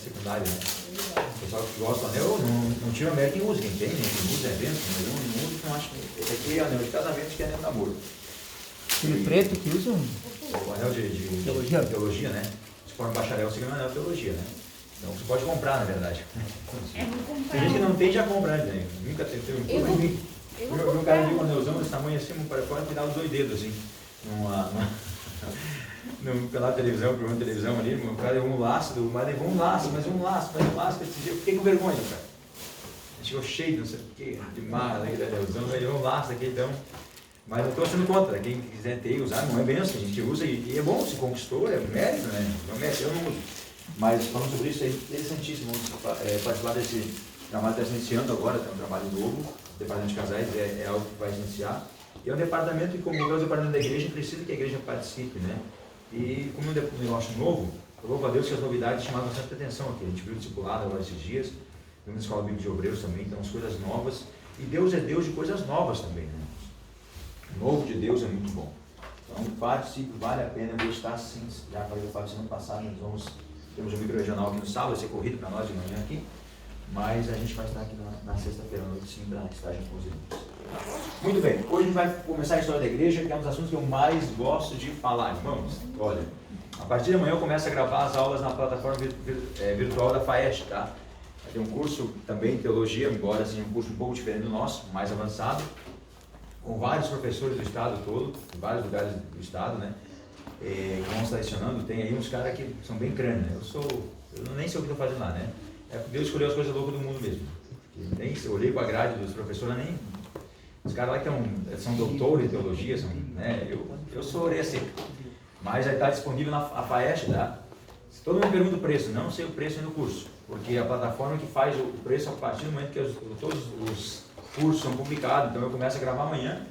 secundário, né? O pessoal que gosta do anel, não tira o mérito quem usa, quem tem, né? Quem usa evento, não usa, não acho que esse aqui é anel de casamento, que é anel de namoro. Aquele preto que usam? O anel de teologia, né? Se for um bacharel, você ganha um anel de teologia, né? Então você pode comprar, na verdade. Tem gente que não tem, já compra, né? Nunca teve um cara de um anelzão desse tamanho assim, para fora, tirar os 2 dedos, assim. Pela televisão, programa de televisão ali, o cara levou um laço, mas levou um laço, eu fiquei com vergonha, cara. Chegou cheio, não sei o que, de mala, levou um laço aqui, então. Mas não estou sendo contra, quem quiser ter e usar, não é bem assim, a gente usa e é bom, se conquistou, é mérito, né? Não é mérito, eu não uso. Mas falando sobre isso, é interessantíssimo participar desse trabalho que está se iniciando agora, tem um trabalho novo, o departamento de casais é algo que vai se iniciar. E é um departamento que, como é o departamento da igreja, precisa que a igreja participe, né? E como é um negócio novo, eu louvo a Deus que as novidades chamaram bastante atenção aqui. A gente viu o discipulado agora esses dias, vimos na Escola Bíblica de Obreiros também, então as coisas novas. E Deus é Deus de coisas novas também, né? O novo de Deus é muito bom. Então participe, vale a pena, eu vou estar sim. Já falei do semana passada, nós temos um micro-regional aqui no sábado, vai ser corrido para nós de manhã aqui. Mas a gente vai estar aqui na sexta-feira à noite, sim, para estar junto com os irmãos. Muito bem, hoje a gente vai começar a história da igreja, que é um dos assuntos que eu mais gosto de falar. Irmãos, olha, a partir de amanhã eu começo a gravar as aulas na plataforma virtual da FAEST, tá? Vai ter um curso também de teologia, embora seja um curso um pouco diferente do nosso, mais avançado, com vários professores do estado todo, em vários lugares do estado, né? Que vão estar lecionando. Tem aí uns caras que são bem crânios, né? Eu nem sei o que estou fazendo lá, né? É porque Deus escolheu as coisas loucas do mundo mesmo. Nem eu olhei para a grade dos professores, nem os caras lá que são doutores em teologia, né? Eu sou orelha seca. Mas já está disponível na FAEST, tá? Se todo mundo pergunta o preço, não sei o preço no curso, porque a plataforma que faz o preço a partir do momento que todos os cursos são publicados, então eu começo a gravar amanhã.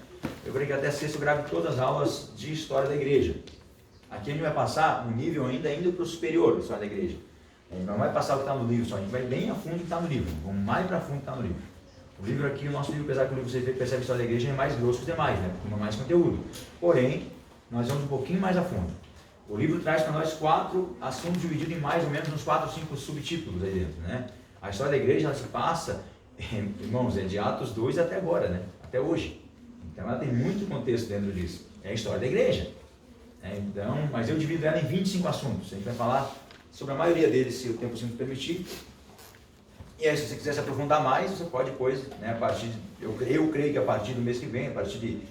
Eu creio que até sexta eu gravo todas as aulas de história da igreja. Aqui a gente vai passar um nível ainda indo para o superior da história da igreja. A gente não vai passar o que está no livro só, a gente vai bem a fundo o que está no livro, vamos mais para fundo o que está no livro. O livro aqui, o nosso livro, apesar que o livro você percebe a história da igreja, é mais grosso que os demais, né? Porque tem mais conteúdo. Porém, nós vamos um pouquinho mais a fundo. O livro traz para nós 4 assuntos divididos em mais ou menos uns 4 ou 5 subtítulos aí dentro, né? A história da igreja, ela se passa, irmãos, de Atos 2 até agora, né? Até hoje. Então ela tem muito contexto dentro disso. É a história da igreja. Então, mas eu divido ela em 25 assuntos. A gente vai falar sobre a maioria deles, se o tempo nos permitir. E aí, se você quiser se aprofundar mais, você pode depois, né, a partir de, eu creio que a partir do mês que vem, a partir de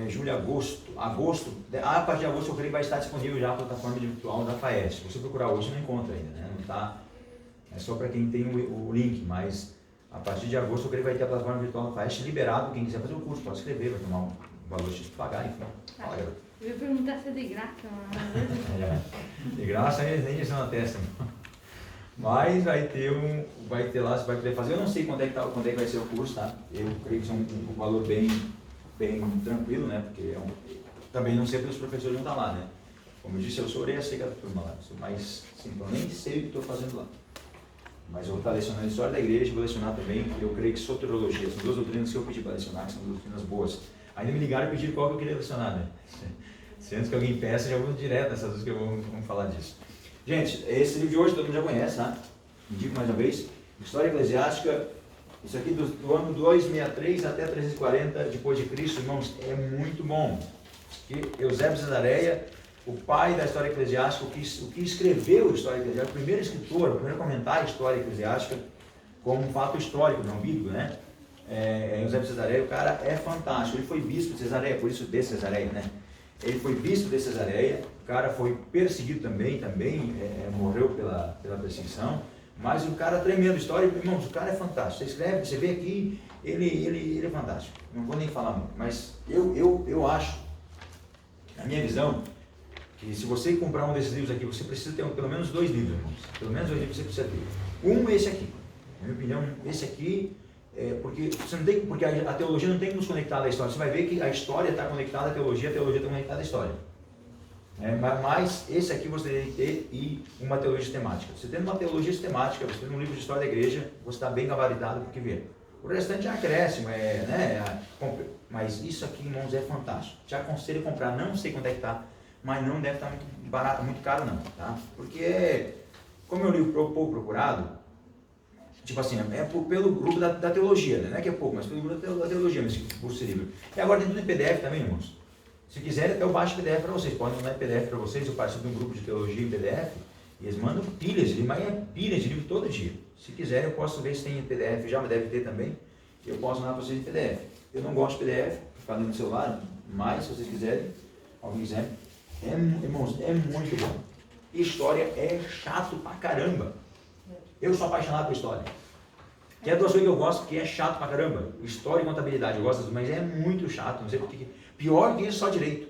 julho, agosto, a partir de agosto eu creio que vai estar disponível já a plataforma virtual da FAEST. Se você procurar hoje, não encontra ainda, né? Não está, é só para quem tem o link, mas a partir de agosto eu creio que vai ter a plataforma virtual da FAEST liberado. Quem quiser fazer o curso pode escrever, vai tomar um valor X para pagar, enfim. Eu ia perguntar se é de graça, mas... De graça nem isso na testa. Mas vai ter lá, você vai poder fazer. Eu não sei quando é que vai ser o curso, tá? Eu creio que é um valor bem tranquilo, né? Porque também não sei porque os professores não estão lá, né? Como eu disse, eu sou orelha seca da turma lá, mas sim, eu nem sei o que estou fazendo lá. Mas eu vou estar lecionando a história da igreja, vou lecionar também, eu creio que soteriologia, são 2 doutrinas que eu pedi para lecionar, que são doutrinas boas. Ainda me ligaram e pediram qual que eu queria lecionar, né? Se antes que alguém peça, já vou direto nessas duas que vamos falar disso. Gente, esse livro de hoje todo mundo já conhece, tá? Indico mais uma vez. História Eclesiástica, isso aqui do ano 263 até 340 depois de Cristo, irmãos, é muito bom. Eusébio de Cesareia, o pai da História Eclesiástica, o que escreveu a História Eclesiástica, o primeiro escritor, o primeiro a comentar a História Eclesiástica como um fato histórico, não bíblico, né? Eusébio de Cesareia, o cara é fantástico. Ele foi bispo de Cesareia, por isso de Cesareia, né? Ele foi bispo de Cesareia, o cara foi perseguido também morreu pela perseguição, mas um cara tremendo, história, irmãos, o cara é fantástico. Você escreve, você vê aqui, ele é fantástico. Não vou nem falar muito, mas eu acho, na minha visão, que se você comprar um desses livros aqui, você precisa ter pelo menos 2 livros, irmãos. Pelo menos 2 livros você precisa ter. Esse aqui. Na minha opinião, esse aqui, porque a teologia não tem que nos conectar à história. Você vai ver que a história está conectada à teologia, a teologia está conectada à história. Mas esse aqui você tem que ter e uma teologia sistemática. Você tendo uma teologia sistemática, você tendo um livro de história da igreja, você está bem gabaritado porque vê. O restante é acréscimo, mas isso aqui, irmãos, é fantástico. Te aconselho a comprar, não sei quanto é que está, mas não deve estar muito barato, muito caro não, tá? Porque como é um livro pouco procurado, tipo assim, pelo grupo da teologia, né? Não é que é pouco, mas pelo grupo da teologia, mas por esse livro. E agora tem tudo em PDF também, irmãos. Se quiserem, eu baixo PDF para vocês. Podem mandar em PDF para vocês. Eu participo de um grupo de teologia em PDF. E eles mandam pilhas de livro, mas é pilhas de livro todo dia. Se quiserem, eu posso ver se tem em PDF já, mas deve ter também. Eu posso mandar para vocês em PDF. Eu não gosto de PDF, ficar dentro do celular, mas se vocês quiserem, alguém quiser, irmãos, é muito bom. História é chato pra caramba. Eu sou apaixonado por história. Que é duas coisas que eu gosto, que é chato pra caramba. História e contabilidade, eu gosto, mas é muito chato, não sei porquê. Pior que isso, só direito.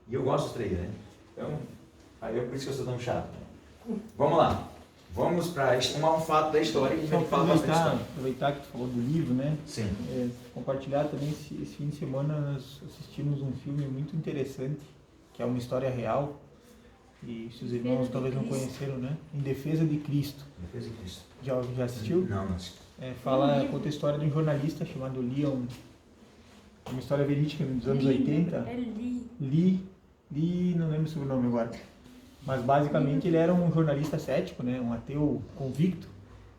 E eu gosto dos três, né? Então, aí é por isso que eu sou tão chato. Né? Vamos lá. Vamos para um fato da história e a gente fala bastante história. Aproveitar que tu falou do livro, né? Sim. Compartilhar também, esse fim de semana nós assistimos um filme muito interessante, que é uma história real. E se os irmãos talvez não conheceram, né? Em Defesa de Cristo. Defesa de Cristo. Já assistiu? Não, não assisti. Conta a história de um jornalista chamado Leon. Uma história verídica dos anos 80. É Lee, não lembro o sobrenome agora. Mas basicamente ele era um jornalista cético, né? Um ateu convicto.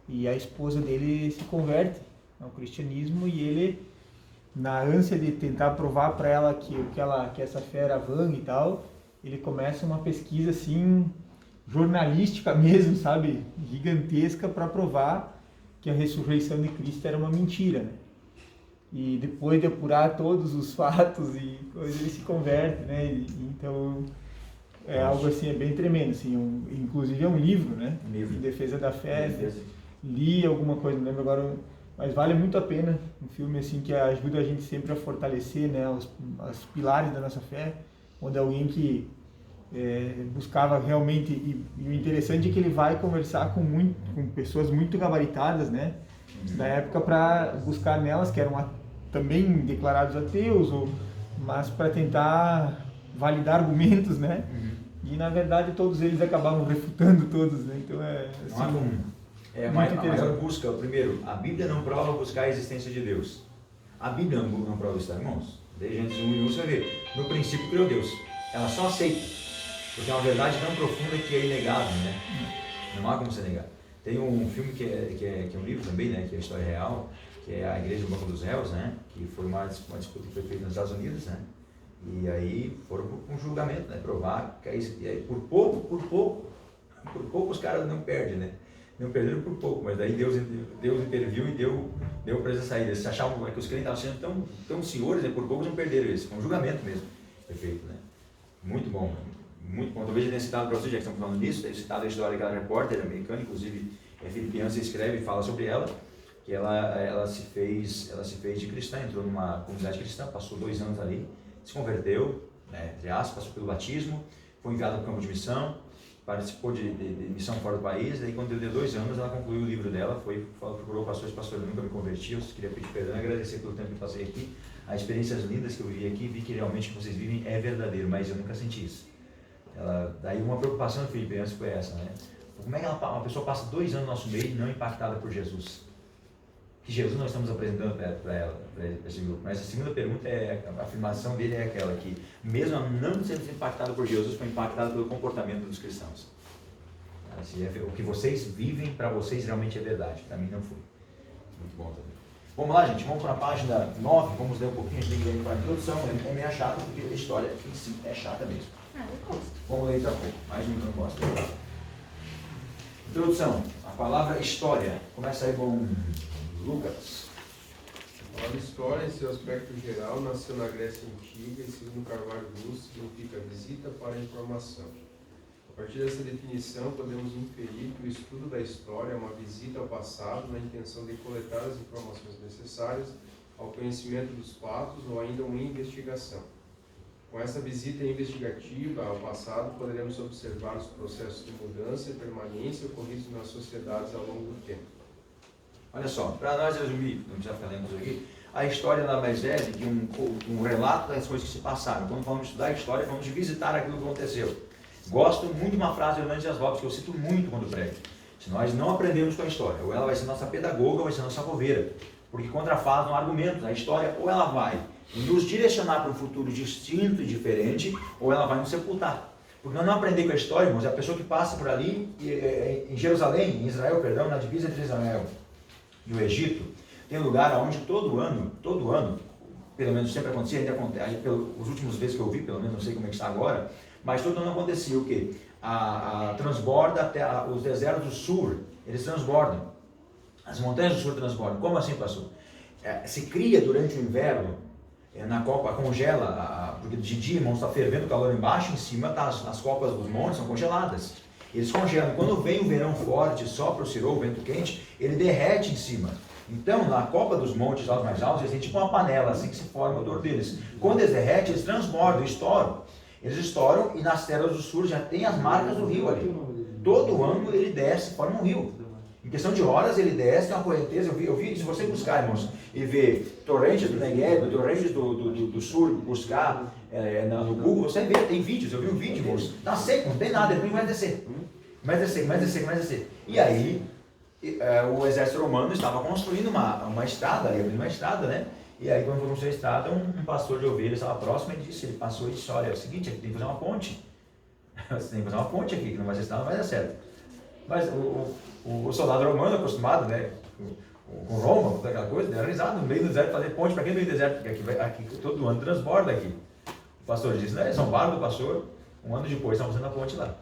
E a esposa dele se converte ao cristianismo e ele, na ânsia de tentar provar para ela que essa fé era vã e tal, ele começa uma pesquisa assim, jornalística mesmo, sabe? Gigantesca para provar que a ressurreição de Cristo era uma mentira, né? E depois de apurar todos os fatos e coisas, ele se converte, né? Então, é algo assim, é bem tremendo, assim, inclusive é um livro, né? Em defesa da fé. Li alguma coisa, não lembro agora, mas vale muito a pena. Um filme assim que ajuda a gente sempre a fortalecer, né? Os pilares da nossa fé, onde alguém que buscava realmente, e o interessante é que ele vai conversar com pessoas muito gabaritadas, né? Da época, para buscar nelas, que eram também declarados ateus, mas para tentar validar argumentos, né? E na verdade todos eles acabavam refutando todos, né? Então a maior busca, primeiro, a Bíblia não prova buscar a existência de Deus. A Bíblia não prova isso, irmãos. Desde Gênesis 1 e 1 você vai ver. No princípio criou Deus. Ela só aceita. Porque é uma verdade tão profunda que é inegável, né? Não há como você negar. Tem um filme que é um livro também, né? Que é a história real, que é a Igreja do Banco dos Réus, né? Que foi uma disputa que foi feita nos Estados Unidos, né? E aí foram para um julgamento, né? Provar que aí, por pouco os caras não perdem, né? Não perderam por pouco, mas daí Deus interviu e deu para eles a saída. Eles achavam que os crentes estavam sendo tão senhores, né? Por pouco não perderam isso. Foi um julgamento mesmo que foi feito, né? Muito bom, muito bom. Talvez eu tenha citado para vocês, já que estamos falando nisso, tenho citado a história daquela repórter americana, inclusive Filipiana se escreve e fala sobre ela, que ela se fez de cristã, entrou numa comunidade cristã, passou 2 anos ali, se converteu, né, entre aspas, passou pelo batismo, foi enviada para o campo de missão, participou de missão fora do país, daí quando deu 2 anos ela concluiu o livro dela, procurou pastores, pastor, eu nunca me converti, eu queria pedir perdão e agradecer pelo tempo que passei aqui, as experiências lindas que eu vivi aqui, vi que realmente o que vocês vivem é verdadeiro, mas eu nunca senti isso. Daí uma preocupação do Filipenses foi essa, né? Como é que uma pessoa passa 2 anos no nosso meio não impactada por Jesus? Que Jesus nós estamos apresentando para esse grupo. Mas a segunda pergunta, a afirmação dele é aquela que, mesmo não sendo impactado por Jesus, foi impactado pelo comportamento dos cristãos. O que vocês vivem, para vocês realmente é verdade. Para mim não foi. Muito bom também. Vamos lá, gente. Vamos para a página 9. Vamos ler um pouquinho. A gente tem que ler para a introdução. É meio chata, porque a história em si é chata mesmo. Eu gosto. Vamos ler então um pouco. Mais um que eu não gosto. Introdução. A palavra história. Começa aí com Lucas. A palavra história, em seu aspecto geral, nasceu na Grécia Antiga e, segundo Carvalho Luz, significa visita para a informação. A partir dessa definição, podemos inferir que o estudo da história é uma visita ao passado na intenção de coletar as informações necessárias ao conhecimento dos fatos ou ainda uma investigação. Com essa visita investigativa ao passado, poderemos observar os processos de mudança e permanência ocorridos nas sociedades ao longo do tempo. Olha só, para nós resumir, não precisa ficar lendo isso aqui, a história nada mais é do que um relato das coisas que se passaram. Quando falamos de estudar a história, falamos de visitar aquilo que aconteceu. Gosto muito de uma frase de Hernandes Dias Lopes, que eu cito muito quando prego. Se nós não aprendemos com a história, ou ela vai ser nossa pedagoga, ou vai ser nossa coveira. Porque contra a fala não há argumentos. A história, ou ela vai nos direcionar para um futuro distinto e diferente, ou ela vai nos sepultar. Porque nós não aprender com a história, irmãos, é a pessoa que passa por ali, em Jerusalém, em Israel, perdão, na divisa entre Israel e o Egito, tem lugar onde todo ano, pelo menos sempre acontecia, ainda acontece, os últimos vezes que eu vi, pelo menos não sei como é que está agora, mas todo ano acontecia o quê? Transborda até os desertos do sul, eles transbordam. As montanhas do sul transbordam. Como assim, pastor? Se cria durante o inverno, na copa, congela, porque de dia, irmãos, está fervendo o calor embaixo, em cima tá, as copas dos montes são congeladas. Eles congelam. Quando vem o verão forte, sopra o cirô, o vento quente, ele derrete em cima. Então, na copa dos montes mais altos, eles têm tipo uma panela, assim que se forma o odor deles. Quando eles derretem, eles transbordam, estouram. Eles estouram e nas terras do sul já tem as marcas do rio ali. Todo ano ele desce, forma um rio. Em questão de horas ele desce, tem uma correnteza. Eu vi, se você buscar, irmãos, e ver torrentes do Negev, torrentes do sul, buscar no Google, você vê, tem vídeos, eu vi um vídeo, irmãos, tá seco, não tem nada, ele vai descer. Vai descer. E aí, o exército romano estava construindo uma estrada ali, abrindo uma estrada, né? E aí, quando construiu a estrada, um pastor de ovelhas estava próximo e disse, ele passou e disse, olha, é o seguinte, aqui tem que fazer uma ponte. Você tem que fazer uma ponte aqui, que não vai ser estrada, não vai dar certo. Mas o soldado romano, acostumado, né, com Roma, com aquela coisa, era risado no meio do deserto, fazer ponte. Para quem no meio do deserto? Porque aqui todo ano transborda aqui. O pastor disse, né, São Bárbaro do pastor, um ano depois, estão fazendo a ponte lá.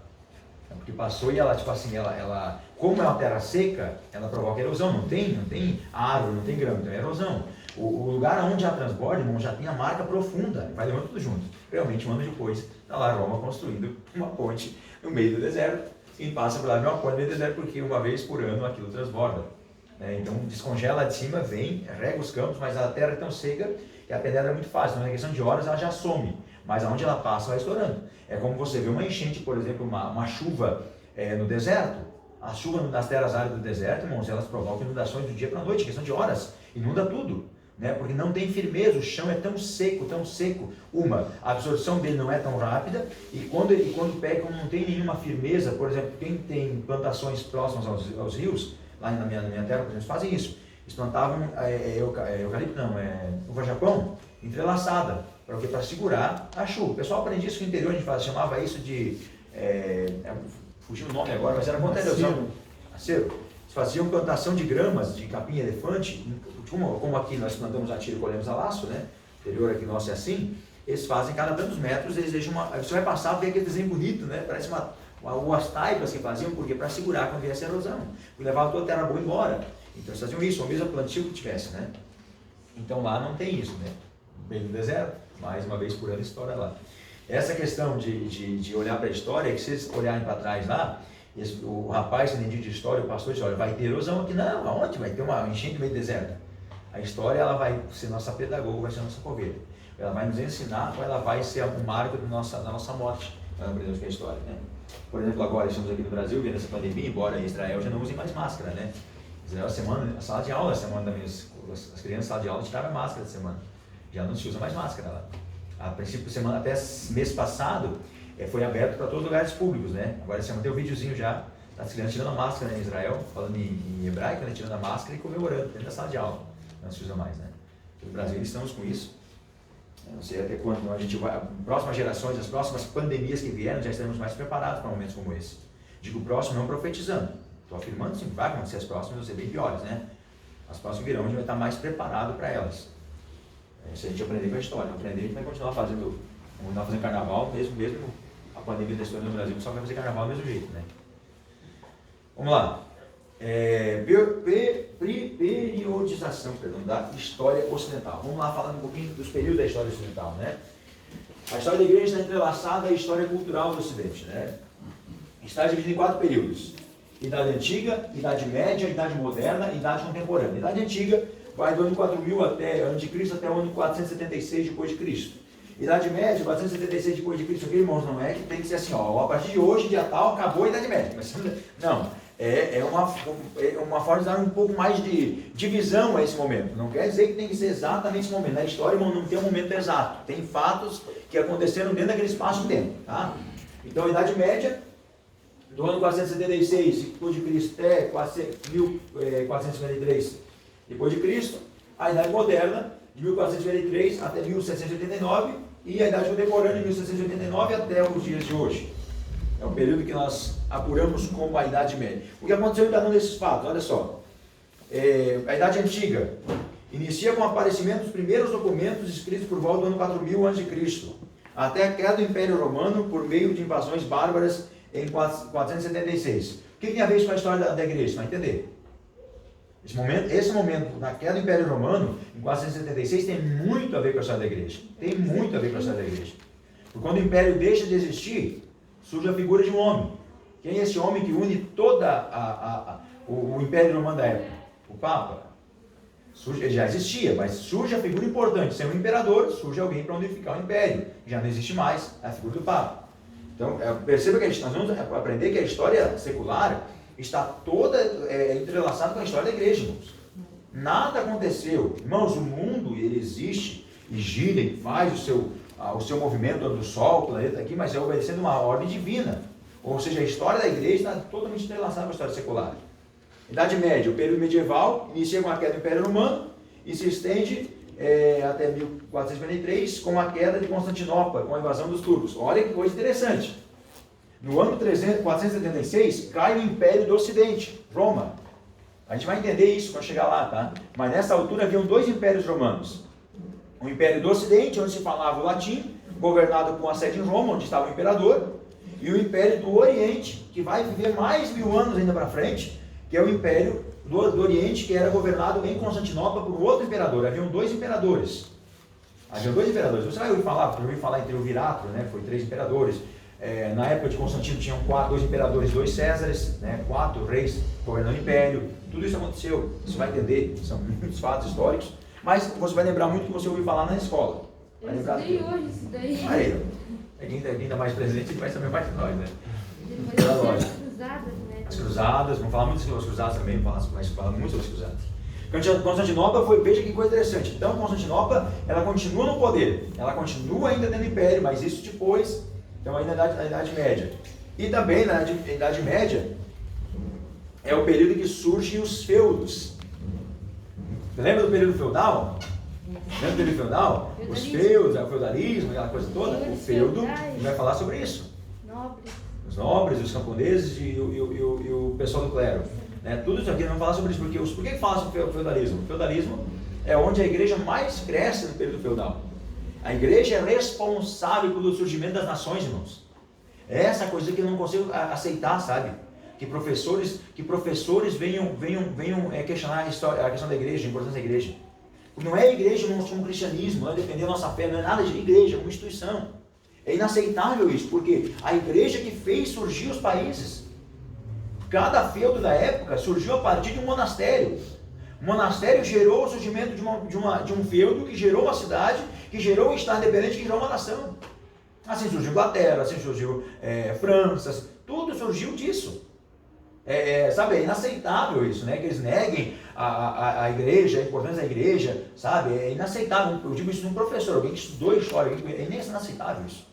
Porque passou e ela, tipo assim, ela como é uma terra seca, ela provoca erosão, não tem árvore, não tem grama, então é erosão. O lugar onde já transborda, irmão, já tem a marca profunda, vai levando tudo junto. Realmente, um ano depois, está lá Roma construindo uma ponte no meio do deserto, e passa por lá uma ponte no meio do deserto, porque uma vez por ano aquilo transborda. Então, descongela de cima, vem, rega os campos, mas a terra é tão seca que a pedra é muito fácil, então, na questão de horas ela já some, mas aonde ela passa vai estourando. É como você vê uma enchente, por exemplo, uma chuva no deserto. A chuva nas terras áridas do deserto, irmãos, elas provocam inundações do dia para a noite, questão de horas, inunda tudo. Porque não tem firmeza, o chão é tão seco, a absorção dele não é tão rápida, e quando pega, como não tem nenhuma firmeza, por exemplo, quem tem plantações próximas aos rios, lá na minha terra, por exemplo, fazem isso, eles plantavam eucalipto, uva japão, entrelaçada, para segurar a chuva. O pessoal aprende isso no interior, a gente chamava isso de, fugiu o nome agora, mas era contra a erosão. Acero. Eles faziam plantação de gramas, de capim elefante, como aqui nós plantamos a tiro e colhemos a laço, né? O interior aqui nosso é assim, eles fazem cada tantos metros, eles deixam você vai passar, vê aquele desenho bonito, né? Parece as taipas que faziam, porque para segurar quando viesse a erosão, levava toda a terra boa embora. Então eles faziam isso, o mesmo plantio que tivesse, né? Então lá não tem isso, né? Bem no deserto, mais uma vez por ano estoura lá. Essa questão de olhar para a história, que vocês olharem para trás lá, o rapaz que entendia de história, o pastor disse, olha, vai ter erosão aqui, não, aonde? Vai ter uma enchente no meio do deserto. A história, ela vai ser nossa pedagoga, vai ser nossa coveira. Ela vai nos ensinar, ou ela vai ser um marco da nossa morte. Nós aprendemos que é a história, né? Por exemplo, agora estamos aqui no Brasil, vendo essa pandemia, embora em Israel já não usem mais máscara, né? Israel, a sala de aula, as crianças, sala de aula, tiraram a máscara essa semana. Já não se usa mais máscara lá. A princípio, até mês passado, foi aberto para todos os lugares públicos, né? Agora essa semana tem um videozinho já, das crianças tirando a máscara, né, em Israel, falando em hebraico, né, tirando a máscara e comemorando dentro da sala de aula. Não se usa mais, né? No Brasil estamos com isso. Eu não sei até quando a gente vai, próximas gerações, as próximas pandemias que vierem, já estaremos mais preparados para momentos como esse. Digo próximo não profetizando. Estou afirmando sim, vai acontecer as próximas, vão ser bem piores, né? As próximas virão, a gente vai estar mais preparado para elas. Se a gente aprender com a história, aprender, a gente vai continuar fazendo carnaval, mesmo a pandemia da história no Brasil, só vai fazer carnaval do mesmo jeito, né? Vamos lá. Periodização, da história ocidental. Vamos lá falando um pouquinho dos períodos da história ocidental, né? A história da igreja está entrelaçada à história cultural do Ocidente, né? Está dividida em 4 períodos: Idade Antiga, Idade Média, Idade Moderna e Idade Contemporânea. Idade Antiga vai do ano 4000 a.C. até o ano 476 depois de Cristo. Idade Média, 476 depois de Cristo. Aqui, irmãos, não é que tem que ser assim, ó, a partir de hoje, dia tal, acabou a Idade Média. Mas, não, é uma forma de dar um pouco mais de divisão a esse momento. Não quer dizer que tem que ser exatamente esse momento. Na história, irmão, não tem um momento exato. Tem fatos que aconteceram dentro daquele espaço de tempo, tá? Então, a Idade Média, do ano 476 depois de Cristo até 1453 depois de Cristo. A Idade Moderna, de 1453 até 1789, e a Idade Contemporânea, de 1789 até os dias de hoje. É o período que nós apuramos como a Idade Média. O que aconteceu em cada um desses fatos? Olha só. A Idade Antiga inicia com o aparecimento dos primeiros documentos escritos por volta do ano 4000 a.C., até a queda do Império Romano por meio de invasões bárbaras em 476. O que tem a ver isso com a história da igreja? Você vai entender. Esse momento, na queda do Império Romano, em 476, tem muito a ver com a história da igreja. Tem muito a ver com a história da igreja. Porque quando o Império deixa de existir, surge a figura de um homem. Quem é esse homem que une toda o Império Romano da época? O Papa. Ele já existia, mas surge a figura importante. Sem um imperador, surge alguém para unificar o Império. Já não existe mais a figura do Papa. Então, perceba que nós vamos aprender que a história secular está toda entrelaçada com a história da igreja, irmãos. Nada aconteceu. Irmãos, o mundo, ele existe e gira e faz o seu movimento do Sol, o planeta aqui, mas é obedecendo uma ordem divina. Ou seja, a história da igreja está totalmente entrelaçada com a história secular. Idade Média, o período medieval, inicia com a queda do Império Romano e se estende até 1453 com a queda de Constantinopla, com a invasão dos turcos. Olha que coisa interessante. No ano 476, cai o Império do Ocidente, Roma. A gente vai entender isso quando chegar lá, tá? Mas nessa altura haviam dois impérios romanos. O Império do Ocidente, onde se falava o latim, governado com a sede em Roma, onde estava o imperador, e o Império do Oriente, que vai viver mais 1000 anos ainda para frente, que é o Império do Oriente, que era governado em Constantinopla por outro imperador. Haviam dois imperadores. Você vai ouvir falar em triunvirato, né? Foi 3 imperadores. Na época de Constantino tinham 2 imperadores, 2 Césares, né? 4 reis governando o Império. Tudo isso aconteceu. Você vai entender, são muitos fatos históricos. Mas você vai lembrar muito que você ouviu falar na escola. Eu estudei hoje isso daí. Aí, quem está mais presente vai saber mais de nós, né? Depois das cruzadas, né? As cruzadas, vamos falar muito sobre as cruzadas também, vamos falar muito sobre as cruzadas. Constantinopla veja que coisa interessante. Então, Constantinopla, ela continua no poder, ela continua ainda tendo império, mas isso depois, então ainda na Idade Média. E também na Idade Média, é o período em que surgem os feudos. Você lembra do período feudal? Lembra do período feudal? Os feudos, o feudalismo, aquela coisa toda. O feudo, a gente vai falar sobre isso. Nobres. Os nobres, os camponeses e o pessoal do clero. Né? Tudo isso aqui nós vamos falar sobre isso. Por que fala sobre o feudalismo? O feudalismo é onde a igreja mais cresce no período feudal. A igreja é responsável pelo surgimento das nações, irmãos. É essa coisa que eu não consigo aceitar, sabe? Que professores venham questionar a questão da igreja, a importância da igreja. Não é a igreja como cristianismo, não é defender a nossa fé, não é nada de igreja, é uma instituição. É inaceitável isso, porque a igreja que fez surgir os países. Cada feudo da época surgiu a partir de um monastério. O monastério gerou o surgimento de um feudo, que gerou uma cidade, que gerou um estado independente, que gerou uma nação. Assim surgiu Inglaterra, assim surgiu França, tudo surgiu disso. Sabe, é inaceitável isso, né? Que eles neguem a igreja, a importância da igreja, sabe? É inaceitável. Eu digo isso de um professor, alguém que estudou história, é inaceitável isso.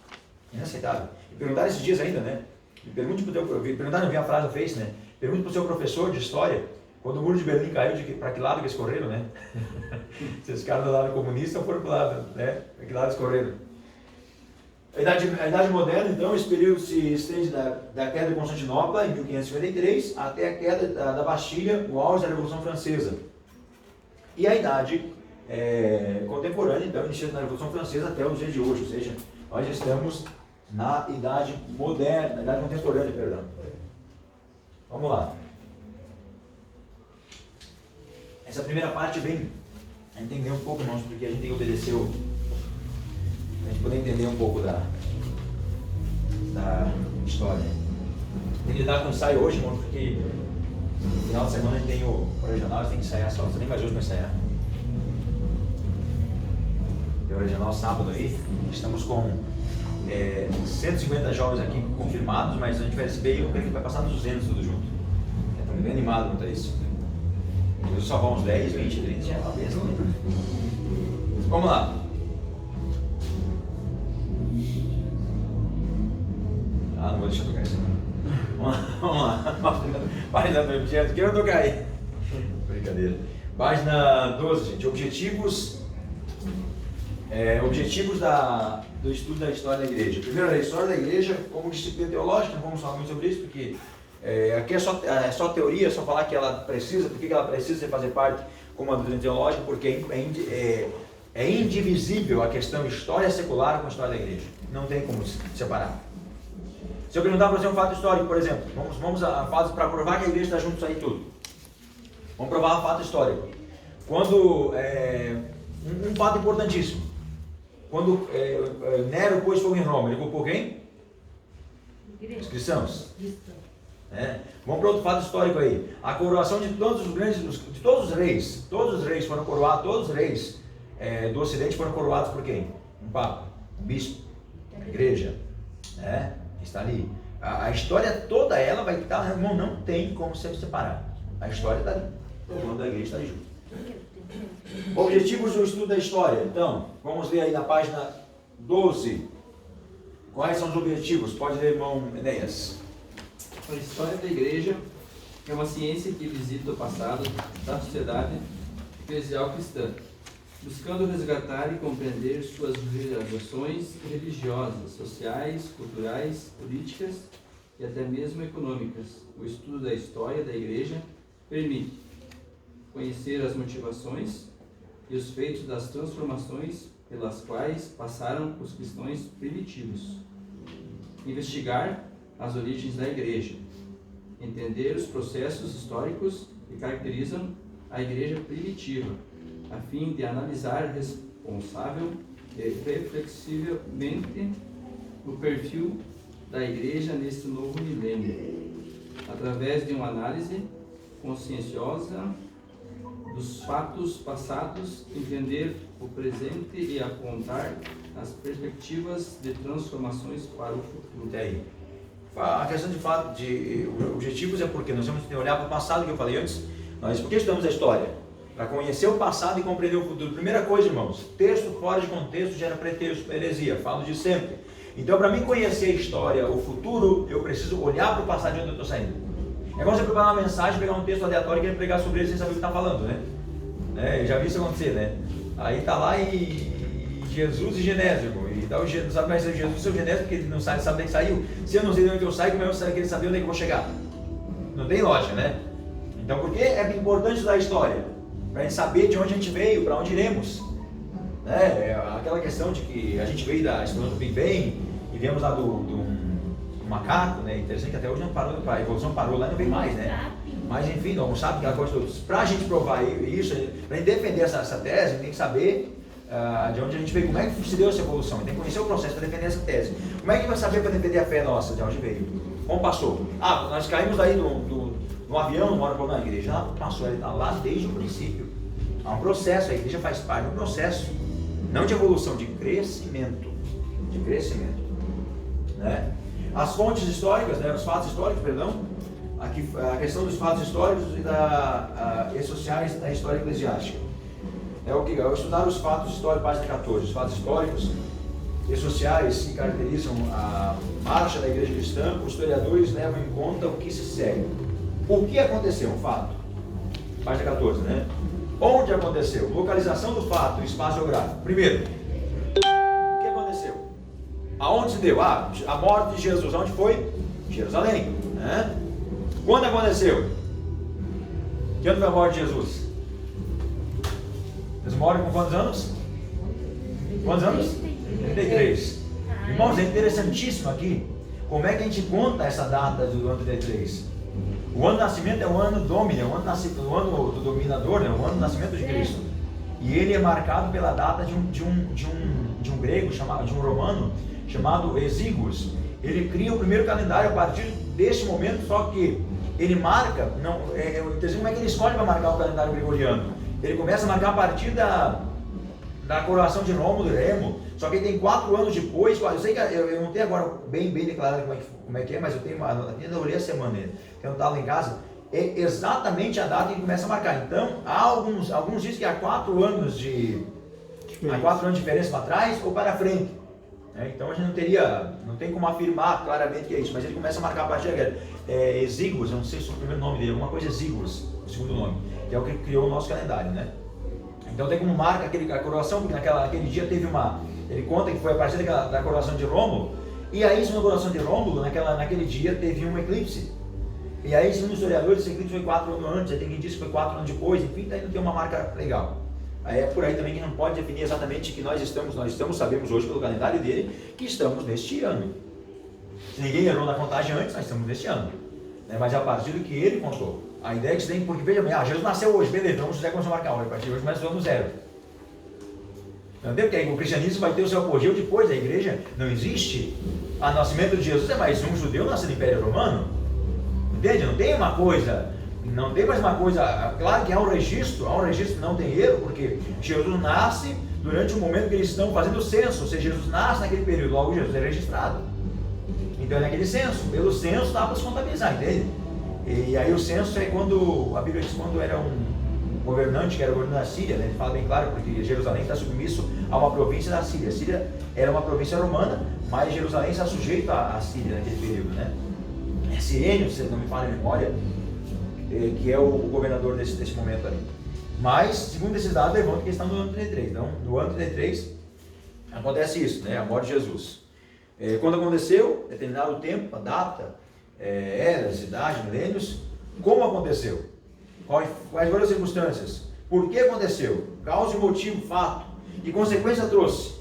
Inaceitável. E perguntaram esses dias ainda, né? Perguntaram, eu vi a frase no Face, né? Pergunta para o seu professor de história, quando o muro de Berlim caiu, para que lado que eles correram, né? Se os caras do lado comunista foram para o lado, né? Para que lado eles correram? A Idade Moderna, então, esse período se estende da queda de Constantinopla, em 1553, até a queda da Bastilha, o auge da Revolução Francesa. E a Idade contemporânea, então, inicia na Revolução Francesa até os dias de hoje, ou seja, nós já estamos na Idade Moderna, na Idade Contemporânea, perdão. Vamos lá. Essa primeira parte vem a entender um pouco, irmãos, porque a gente tem que obedecer a gente poder entender um pouco da história. Tem que lidar com o ensaio hoje, irmão, porque no final de semana a gente tem o regional, você tem que ensaiar só, você nem mais hoje para ensaiar. Tem o regional sábado aí, estamos com 150 jovens aqui confirmados, mas a gente vai receber, eu creio que vai passar nos 200 tudo junto. Estamos bem animados quanto a isso. Deus só vão uns 10, 20, 30, já é uma bênção. Vamos lá. Não vou deixar tocar isso. Vamos lá. Página 2, que eu tocar aí. Brincadeira. Página 12, gente. Objetivos Objetivos do estudo da história da igreja. Primeiro, a história da igreja como disciplina teológica, não vamos falar muito sobre isso, porque aqui é só teoria, é só falar que ela precisa, por que ela precisa fazer parte como uma doutrina teológica, porque é indivisível a questão história secular com a história da igreja. Não tem como se separar. Se eu perguntar para você um fato histórico, por exemplo, vamos a fato para provar que a igreja está junto disso aí tudo. Vamos provar um fato histórico. Quando, um fato importantíssimo. Quando Nero pôs fogo em Roma, ele culpou quem? Os cristãos. Vamos para outro fato histórico aí. A coroação de todos os reis. Todos os reis foram coroados, todos os reis do Ocidente foram coroados por quem? Um papa, um bispo, a igreja, que está ali. A história toda ela vai estar, irmão, não tem como se separar. A história está ali. O plano da igreja está ali junto. Objetivos do estudo da história. Então, vamos ver aí na página 12. Quais são os objetivos? Pode ler, irmão Enéas. A história da igreja é uma ciência que visita o passado da sociedade eclesial cristã, buscando resgatar e compreender suas realizações religiosas, sociais, culturais, políticas e até mesmo econômicas. O estudo da história da igreja permite conhecer as motivações e os feitos das transformações pelas quais passaram os cristãos primitivos, investigar as origens da igreja, entender os processos históricos que caracterizam a igreja primitiva, a fim de analisar responsável e reflexivelmente o perfil da igreja neste novo milênio, através de uma análise conscienciosa dos fatos passados, entender o presente e apontar as perspectivas de transformações para o futuro. Até aí. A questão de objetivos é porque nós temos que olhar para o passado, que eu falei antes. Por que estudamos a história? Para conhecer o passado e compreender o futuro. Primeira coisa, irmãos, texto fora de contexto gera pretexto, heresia, falo disso sempre. Então, para mim conhecer a história, o futuro, eu preciso olhar para o passado de onde eu estou saindo. É como você preparar uma mensagem, pegar um texto aleatório e querer pregar sobre ele sem saber o que está falando, né? Eu já vi isso acontecer, né? Aí está lá em Jesus e Genésio, e tá, não sabe mais se é Jesus ou Genésio, porque ele não sabe onde que saiu. Se eu não sei de onde eu saio, como é que eu querer saber onde é que eu vou chegar? Não tem lógica, né? Então, por que é importante estudar a história? Para a gente saber de onde a gente veio, para onde iremos. Aquela questão de que a gente veio da explosão do Big Bang e viemos lá do macaco, né? Interessante que até hoje não parou, a evolução parou lá e não vem mais, né? Mas enfim, não sabe aquela coisa toda. Para a gente provar isso, para a gente defender essa tese, tem que saber de onde a gente veio, como é que se deu essa evolução. Tem que conhecer o processo para defender essa tese. Como é que vai saber para defender a fé nossa, de onde veio? Como passou? Nós caímos daí no avião, numa hora na igreja, ela passou, ela está lá desde o princípio. Há um processo, a igreja faz parte de um processo, não de evolução, de crescimento. De crescimento. Né? As fontes históricas, os fatos históricos, perdão, aqui, a questão dos fatos históricos e sociais da história eclesiástica. É o que? É estudar os fatos históricos, página 14, os fatos históricos e sociais que caracterizam a marcha da igreja cristã. Os historiadores levam em conta o que se segue. O que aconteceu? Um fato. Página 14, né? Onde aconteceu? Localização do fato, espaço geográfico. Primeiro, o que aconteceu? Aonde se deu? A morte de Jesus. Onde foi? Jerusalém. Né? Quando aconteceu? Que ano foi a morte de Jesus? Eles moram com quantos anos? Quantos anos? 33. Irmãos, é interessantíssimo aqui como é que a gente conta essa data do ano 33. O ano do nascimento é o ano Domini, é o ano do dominador, né? O ano do nascimento de Cristo. E ele é marcado pela data de um grego, de um romano, chamado Exíguos. Ele cria o primeiro calendário a partir desse momento, só que ele marca, como é que ele escolhe para marcar o calendário gregoriano? Ele começa a marcar a partir da coroação de Rômulo e Remo, só que ele tem 4 anos depois. Eu sei que eu não tenho agora bem declarado como é que é, mas eu tenho ainda olhei a semana, que eu não estava lá em casa, é exatamente a data que ele começa a marcar. Então, há alguns dizem que há 4 anos de diferença para trás ou para frente. Então a gente não tem como afirmar claramente que é isso, mas ele começa a marcar a partir Exíguos, eu não sei se é o primeiro nome dele, alguma coisa Exíguos, o segundo nome, que é o que criou o nosso calendário, né? Então tem como marca a coroação, porque naquele dia teve ele conta que foi a partir da coroação de Rômulo, e aí, na coroação de Rômulo, naquele dia teve um eclipse. E aí, segundo os historiadores, esse eclipse foi 4 anos antes, aí tem quem disse que foi 4 anos depois, enfim, daí não tem uma marca legal. Aí é por aí também que não pode definir exatamente que nós estamos, sabemos hoje pelo calendário dele, que estamos neste ano. Se ninguém errou na contagem antes, nós estamos neste ano. Né? Mas é a partir do que ele contou. A ideia é que você tem que, porque veja bem, Jesus nasceu hoje, beleza, então José começou a marcar, a partir de hoje começa no zero. Entendeu? Porque aí o cristianismo vai ter o seu apogeu depois da igreja, não existe. O nascimento de Jesus é mais um judeu nascido no Império Romano. Entende? Não tem uma coisa, não tem mais uma coisa, claro que há um registro não tem erro, porque Jesus nasce durante o momento que eles estão fazendo o censo, ou seja, Jesus nasce naquele período, logo Jesus é registrado. Então é naquele censo, pelo censo dá para se contabilizar, entende? E aí o censo é quando, a Bíblia diz quando era um governante, que era o governante da Síria, né? Ele fala bem claro, porque Jerusalém está submisso a uma província da Síria. A Síria era uma província romana, mas Jerusalém está sujeito à Síria naquele período, né? É Sirênio, se não me falha a memória, que é o governador desse momento ali. Mas, segundo esses dados, levantam que estão no ano 33. Então, no ano 33, acontece isso, né? A morte de Jesus. Quando aconteceu, determinado tempo, a data, eras, idade, milênios, como aconteceu? Quais foram as circunstâncias? Por que aconteceu? Causa e motivo, fato. E consequência trouxe.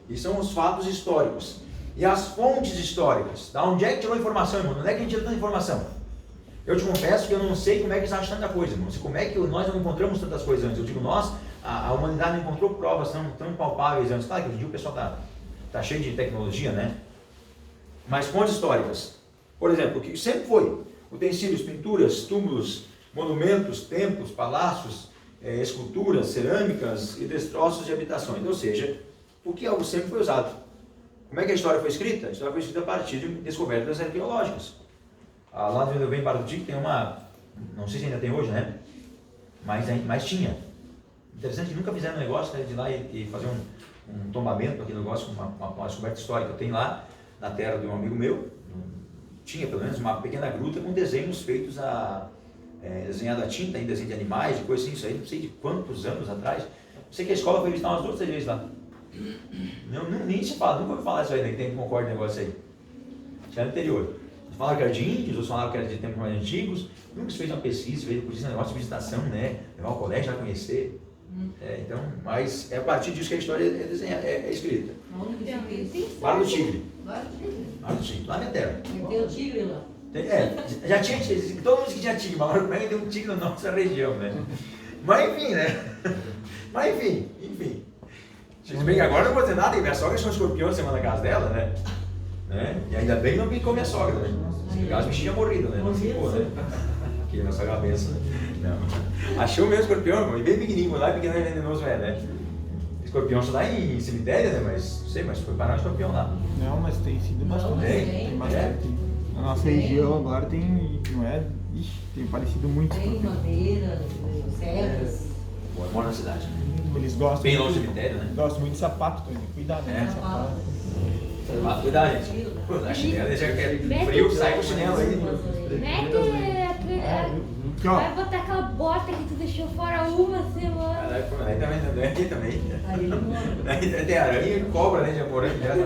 E são os fatos históricos. E as fontes históricas. Da onde é que tirou a informação, irmão? Onde é que a gente tira tanta informação? Eu te confesso que eu não sei como é que eles acham tanta coisa, irmão. Não sei como é que nós não encontramos tantas coisas antes. Eu digo nós, a humanidade não encontrou provas tão palpáveis antes. Claro que hoje em dia o pessoal está cheio de tecnologia, né? Mas fontes históricas. Por exemplo, o que sempre foi? Utensílios, pinturas, túmulos, monumentos, templos, palácios, esculturas, cerâmicas e destroços de habitações. Ou seja, o que algo sempre foi usado. Como é que a história foi escrita? A história foi escrita a partir de descobertas arqueológicas. Lá onde eu venho para o Tico tem uma, não sei se ainda tem hoje, né? Mas tinha. Interessante, nunca fizeram um negócio, né, de ir lá e fazer um tombamento para aquele negócio, uma descoberta histórica. Tem lá na terra de um amigo meu, tinha pelo menos uma pequena gruta com desenhos feitos desenhado a tinta, em desenho de animais, de coisas assim, isso aí não sei de quantos anos atrás. Sei que a escola foi visitar umas 2 ou 3 vezes lá. Nem se fala, nunca ouvi falar isso aí, né, que tem concorde negócio aí. Isso era anterior. Falaram que era de índios, ou falaram que era de tempos mais antigos. Nunca se fez uma pesquisa, fez um negócio de visitação, né? Levar ao colégio lá conhecer. Então, mas é a partir disso que a história é escrita. Bar do Tigre. Bar do Tigre, lá na terra. Tem o tigre lá. Já tinha tigre, todo mundo que tinha tigre, mas agora como é que tem um tigre na nossa região, né? Mas enfim, né? Mas enfim. Se bem que agora não vou dizer nada, e minha sogra tinha um escorpião semana na casa dela, né? E ainda bem que não picou minha sogra, né? Se picasse, o bichinho tinha morrido, né? Não ficou, né? Aqui, minha sogra é uma benção, né? Não. Achou mesmo escorpião, irmão, e bem pequenininho, lá pequeno e venenoso né? Escorpião só dá em cemitério, né? Mas, não sei, mas foi parar um escorpião lá. Não, mas tem sido bastante. Tem bastante. Na nossa região agora tem, não é? Ixi, tem parecido muito. Tem madeira, serras. Bom, eu moro na cidade, né? Eles gostam Bem muito, longe do cemitério, né? Gostam muito de sapato também. Cuidado, né? Sapato. Cuidado, gente. Pô, a chinela já quer frio, sai com o chinelo aí. Vai botar aquela bota que tu deixou fora uma semana. Aí também. Aí tem aranha, cobra, né? De morango já.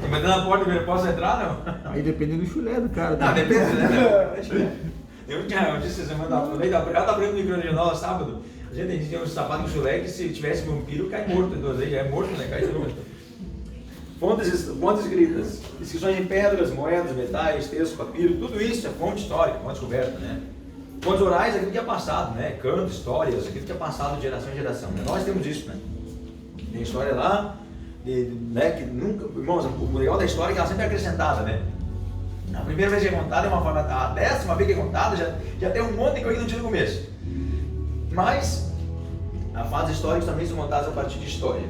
Mas na porta, eu posso entrar, não? Aí depende do chulé do cara. Não, depende, né? Eu disse semana ela tá abrindo no micro-regional sábado. A gente tinha um sapato com chulé que se tivesse vampiro, cai morto. 2 vezes já é morto, né? Cai de novo. Fontes escritas, inscrições em pedras, moedas, metais, textos, papiro, tudo isso é fonte histórica, fonte descoberta, né? Fontes orais, aquilo que é passado, né? Canto, histórias, aquilo que é passado de geração em geração. Né? Nós temos isso, né? Tem história lá, né? Que nunca, irmãos, o legal da história é que ela sempre é acrescentada, né? A primeira vez que é contada é uma forma, a 10ª vez que é contada já tem um monte de coisa que não tinha no começo. Mas, as fases históricas também são montadas a partir de história.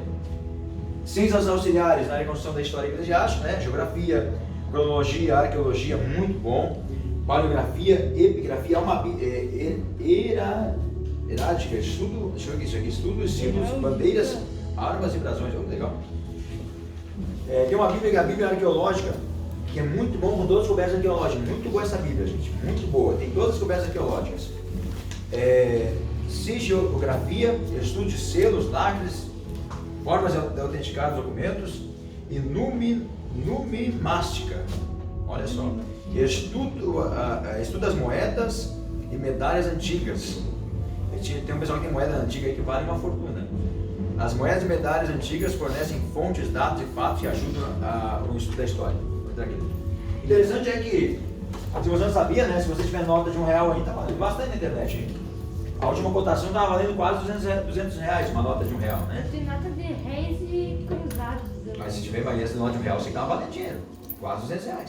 Ciências auxiliares na área de construção da história eclesiástica, né? Geografia, cronologia, arqueologia, muito bom. Paleografia, epigrafia, herádica, estudo, deixa eu ver isso aqui, estudo, símbolos, bandeiras, armas e brasões, muito legal. Tem uma Bíblia, que é a Bíblia arqueológica, que é muito bom com todas as descobertas arqueológicas. Muito boa essa Bíblia, gente, muito boa, tem todas as descobertas arqueológicas. sigilografia, estudo de selos, lacres, formas de autenticar documentos e numismática. Olha só. Estuda as moedas e medalhas antigas. Tem um pessoal que tem moeda antiga aí que vale uma fortuna. As moedas e medalhas antigas fornecem fontes, dados e fatos e ajudam no estudo da história. Interessante é que, se você não sabia, né? Se você tiver nota de R$1 aí, tá valendo bastante na internet, hein? A última cotação estava valendo quase R$200 uma nota de R$1, né? Tem nota de réis e cruzados. Mas se tiver mais essa nota de R$1, você estava valendo dinheiro. Quase R$200. A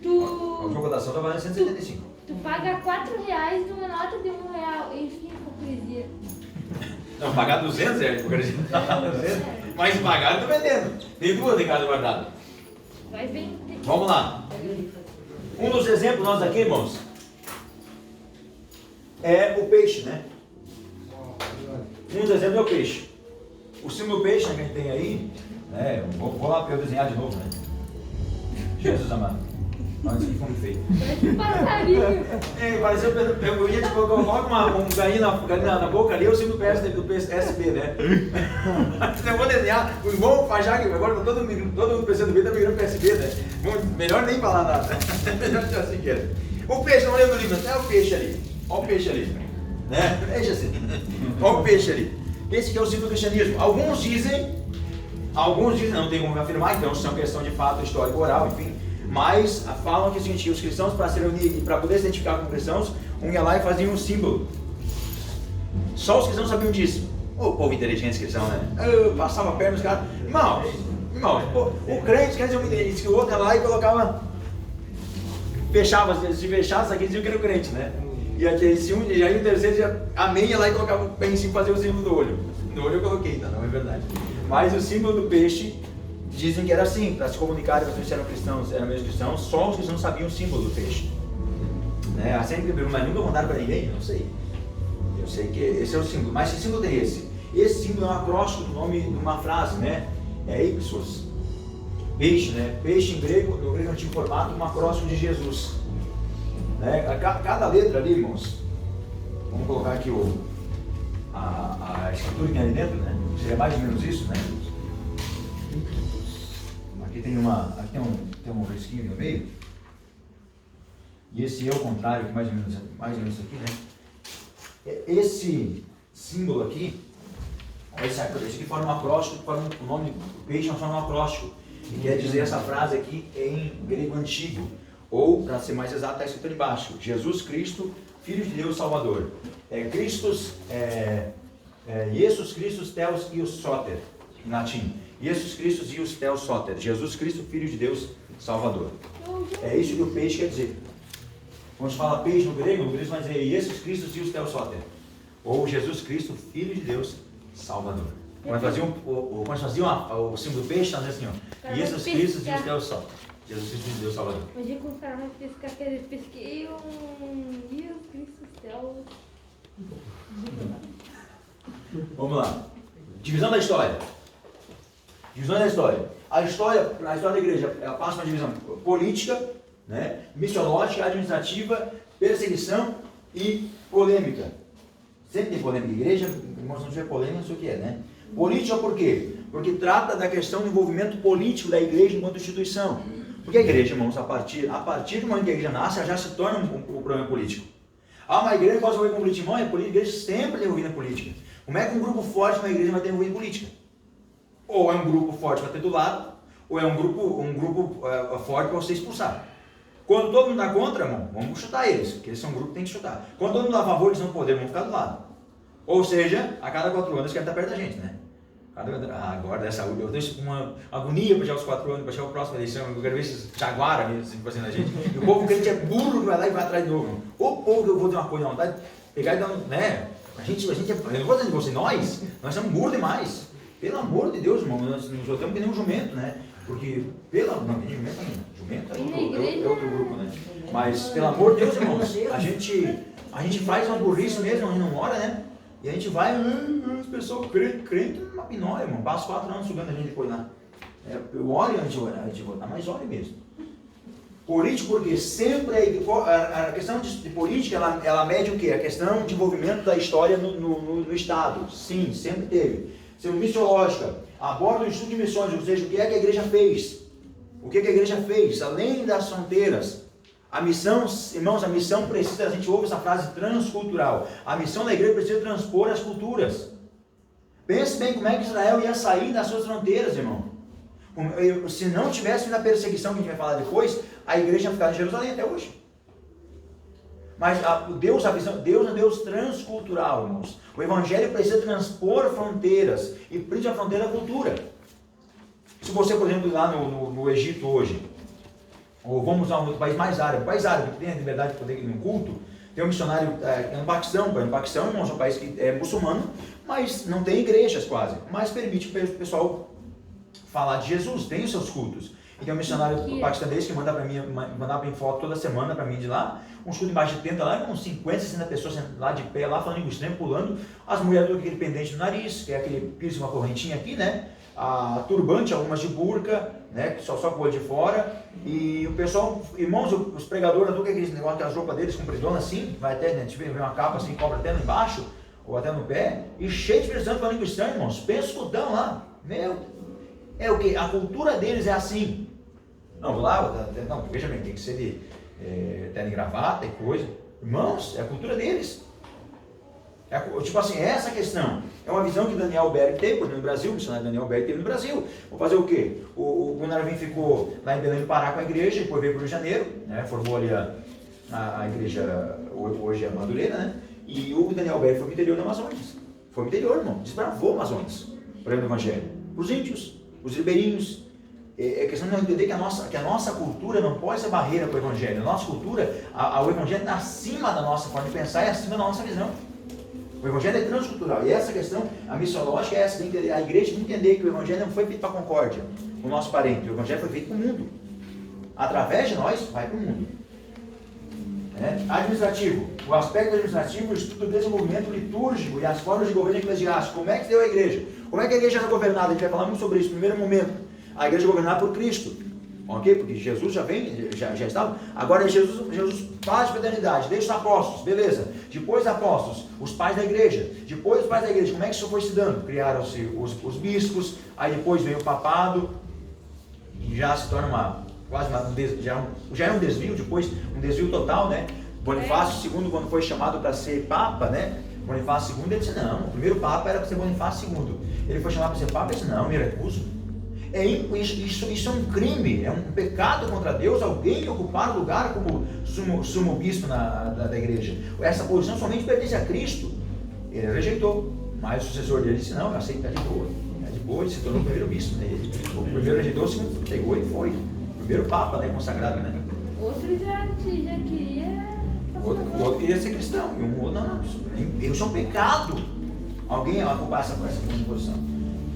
Tu, última cotação está valendo 175. tu paga R$4 numa nota de R$1. Enfim, hipocrisia. Não, pagar 200 é hipocrisia. Mas pagar eu tô vendendo. Tem duas de casa guardada. Vai bem. Vamos lá. Um dos exemplos nossos aqui, irmãos, é o peixe, né? Um dos exemplos é o peixe. O símbolo peixe, né, que a gente tem aí, né? Vou lá para eu desenhar de novo, né? Jesus amado. Olha isso que foi feio. Parece um passarinho. Pareceu, eu ia tipo, coloca um galinha na boca ali, eu sinto do PSB, né? Eu vou desenhar, os bons fajar que agora todo mundo pensando bem, tá virando PSB, né? Melhor nem falar nada. Melhor deixar assim que é. O peixe, não lembro do livro, é o peixe ali. Olha o peixe ali. Né? Deixa assim. Olha o peixe ali. Esse que é o símbolo do cristianismo. Alguns dizem, não tem como afirmar, então são questão de fato histórico oral, enfim. Mas falam que é o seguinte, os cristãos, para se reunir e para poder se identificar com cristãos, ia lá e faziam um símbolo. Só os cristãos sabiam disso. O povo inteligente que eles são, né? Eu passava a perna nos caras. Irmão, o crente, quer dizer, o outro ia lá e colocava, se fechasse aqui, diziam que era o crente, né? E aí o terceiro, amém, ia lá e colocava o pé em cima e fazia o símbolo do olho. No olho eu coloquei, tá? Não é verdade. Mas o símbolo do peixe, dizem que era assim, para se comunicarem com os eram cristãos, eram mesmo cristãos, só os cristãos sabiam o símbolo do peixe. Né? Sempre mas nunca contaram para ninguém, não sei. Eu sei que esse é o símbolo, mas que símbolo tem esse? Esse símbolo é um acróstico do nome de uma frase, né? É Ipsos. Peixe, né? Peixe em grego, no grego antigo formato, um acróstico de Jesus. Né? Cada letra ali, irmãos, vamos colocar aqui a escritura que tem ali dentro, né? Seria mais ou menos isso, né? Aqui tem um risquinho no meio. E esse é o contrário, que mais ou menos isso aqui, né? Esse símbolo aqui, esse aqui forma um acróstico, forma o nome do peixe, forma um acróstico. E quer dizer essa frase aqui em grego antigo. Ou, para ser mais exato, está escrito ali embaixo: Jesus Cristo, Filho de Deus Salvador. Jesus Christus Theos Ius Soter, em latim. Jesus Cristo Ius Theos Soter. Jesus Cristo, Filho de Deus Salvador. É isso que o peixe quer dizer. Quando se fala peixe no grego vai dizer Jesus Cristo Ius Theos Soter. Ou Jesus Cristo, Filho de Deus Salvador. Quando faziam o símbolo do peixe, está dizendo assim, ó: Jesus Cristo Ius Theos Soter. Jesus Cristo, Filho de Deus Salvador. Imagina como os caras vão pescar aquele pesqueio. Jesus Cristo céu. Vamos lá. Divisão da história. A história da igreja passa uma divisão política, né, missiológica, administrativa, perseguição e polêmica. Sempre tem polêmica. Igreja, se não tiver polêmica, não sei o que é, né? Política por quê? Porque trata da questão do envolvimento político da igreja enquanto instituição. Porque a igreja, irmãos, a partir do momento que a igreja nasce, ela já se torna um problema político. Uma igreja que pode se envolver com política, irmão, a igreja sempre tem envolvida em política. Como é que um grupo forte de uma igreja vai ter envolvido em política? Ou é um grupo forte para ter do lado, ou é um grupo forte para você expulsar. Quando todo mundo está contra, irmão, vamos chutar eles, porque eles são um grupo que tem que chutar. Quando todo mundo está a favor, eles não podem, vão ficar do lado. Ou seja, a cada 4 anos eles querem estar perto da gente, né? Agora dessa saúde, eu deixo uma agonia para chegar aos 4 anos, para chegar a próxima eleição, eu quero ver esses jaguara fazendo a gente. E o povo crente é burro, vai lá e vai atrás de novo. O povo que eu vou dizer uma coisa, não, tá? Pegar e dar né? A gente eu não vou dizer de você, nós somos burros demais. Pelo amor de Deus, irmão, nós nos jogamos que nem um jumento, né? Porque, não, tem jumento ainda. Jumento é outro grupo, né? Mas, pelo amor de Deus, irmãos, a gente faz uma burrice mesmo, a gente não ora, né? E a gente vai, as pessoas crente uma pinóia, irmão. Passa 4 anos sugando a gente depois lá. Eu oro antes de orar, mas ore mesmo. Político porque sempre a questão de política, ela mede o quê? A questão de envolvimento da história no Estado. Sim, sempre teve. Sendo missiológica, aborda o estudo de missões, ou seja, o que é que a igreja fez? O que é que a igreja fez? Além das fronteiras. A missão, irmãos, a missão precisa, a gente ouve essa frase transcultural. A missão da igreja precisa transpor as culturas. Pense bem como é que Israel ia sair das suas fronteiras, irmão. Se não tivesse na perseguição que a gente vai falar depois, a igreja ia ficar em Jerusalém até hoje. Mas Deus é um Deus transcultural, irmãos. O evangelho precisa transpor fronteiras, e principalmente a fronteira da cultura. Se você, por exemplo, ir lá no Egito hoje, ou vamos a um outro país mais árabe, que tem a liberdade de poder ir num culto, tem um missionário no Paquistão. O Paquistão, irmãos, é um país que é muçulmano, mas não tem igrejas quase, mas permite o pessoal falar de Jesus, tem os seus cultos. E tem um missionário paquistanês que mandava para mim foto toda semana para mim de lá, uns cultos embaixo de tenda lá, uns 50, 60 pessoas lá de pé, lá falando em extremo, pulando, as mulheres com aquele pendente no nariz, que é aquele piercing, uma correntinha aqui, né? A turbante, algumas de burca, né? Só com o olho de fora, e o pessoal, irmãos, os pregadores, tudo aqueles negócio, aquelas roupas deles compridonas assim, vai até, né, a gente vê uma capa assim, cobra até lá embaixo, ou até no pé, e cheio de Espírito Santo falando em cristão, irmãos, pensa o escutão lá, é o que? A cultura deles é assim. Não, vou lá, não, veja bem, tem que ser de terno e gravata e coisa. Irmãos, é a cultura deles. Tipo assim, essa questão é uma visão que Daniel Berg teve, por exemplo, no Brasil, o missionário Daniel Berg teve no Brasil. Vou fazer o quê? O Gunnar ficou lá em Belém do Pará com a igreja, depois veio para o Rio de Janeiro, né, formou ali a igreja, hoje é Madureira, né? E o Daniel Berg foi para o interior do Amazonas. Foi para o interior, irmão, desbravou o Amazonas, para o Evangelho. Os índios, os ribeirinhos. É questão de não entender que a nossa cultura não pode ser barreira para o Evangelho. A nossa cultura, o Evangelho está acima da nossa forma de pensar e acima da nossa visão. O Evangelho é transcultural. E essa questão, a missiológica é essa. A igreja tem que entender que o Evangelho não foi feito para a concórdia, o nosso parente. O Evangelho foi feito para o mundo. Através de nós, vai para o mundo. Administrativo. O aspecto administrativo, o estudo do desenvolvimento litúrgico e as formas de governo eclesiástico. Como é que deu a igreja? Como é que a igreja era governada? A gente vai falar muito sobre isso no primeiro momento. A igreja é governada por Cristo, ok? Porque Jesus já vem, já estava. Agora Jesus fala de paternidade, deixa os apóstolos, beleza. Depois dos apóstolos, os pais da igreja. Depois dos pais da igreja, como é que isso foi se dando? Criaram-se os bispos, aí depois veio o papado, e já se torna já é um desvio, depois um desvio total, né? Bonifácio II, quando foi chamado para ser papa, né? Bonifácio II, ele disse, não, o primeiro papa era para ser Bonifácio II. Ele foi chamado para ser papa, ele disse, não, me recuso. Isso é um crime, é um pecado contra Deus, alguém ocupar o lugar como sumo bispo da igreja. Essa posição somente pertence a Cristo. Ele rejeitou, mas o sucessor dele disse, não, eu aceito, está de boa. Está de boa, ele se tornou o primeiro bispo. Né? O primeiro rejeitou, o segundo pegou e foi. O primeiro papa, né, consagrado. Né? Outro já queria... Outro queria ser cristão, e um outro não. Isso é um pecado. Alguém ocupar essa posição.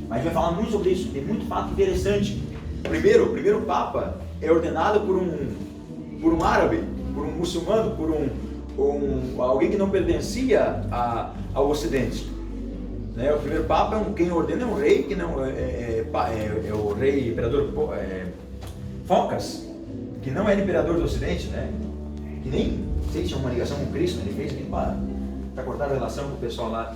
Mas a gente vai falar muito sobre isso, tem muito fato interessante. O primeiro Papa é ordenado por um árabe, por um muçulmano, por alguém que não pertencia ao Ocidente. Né? O primeiro Papa, quem ordena é um rei, que não é o rei imperador Focas, que não era imperador do Ocidente, né? Que nem sei se tinha uma ligação com Cristo, né? Ele fez aqui para cortar a relação com o pessoal lá.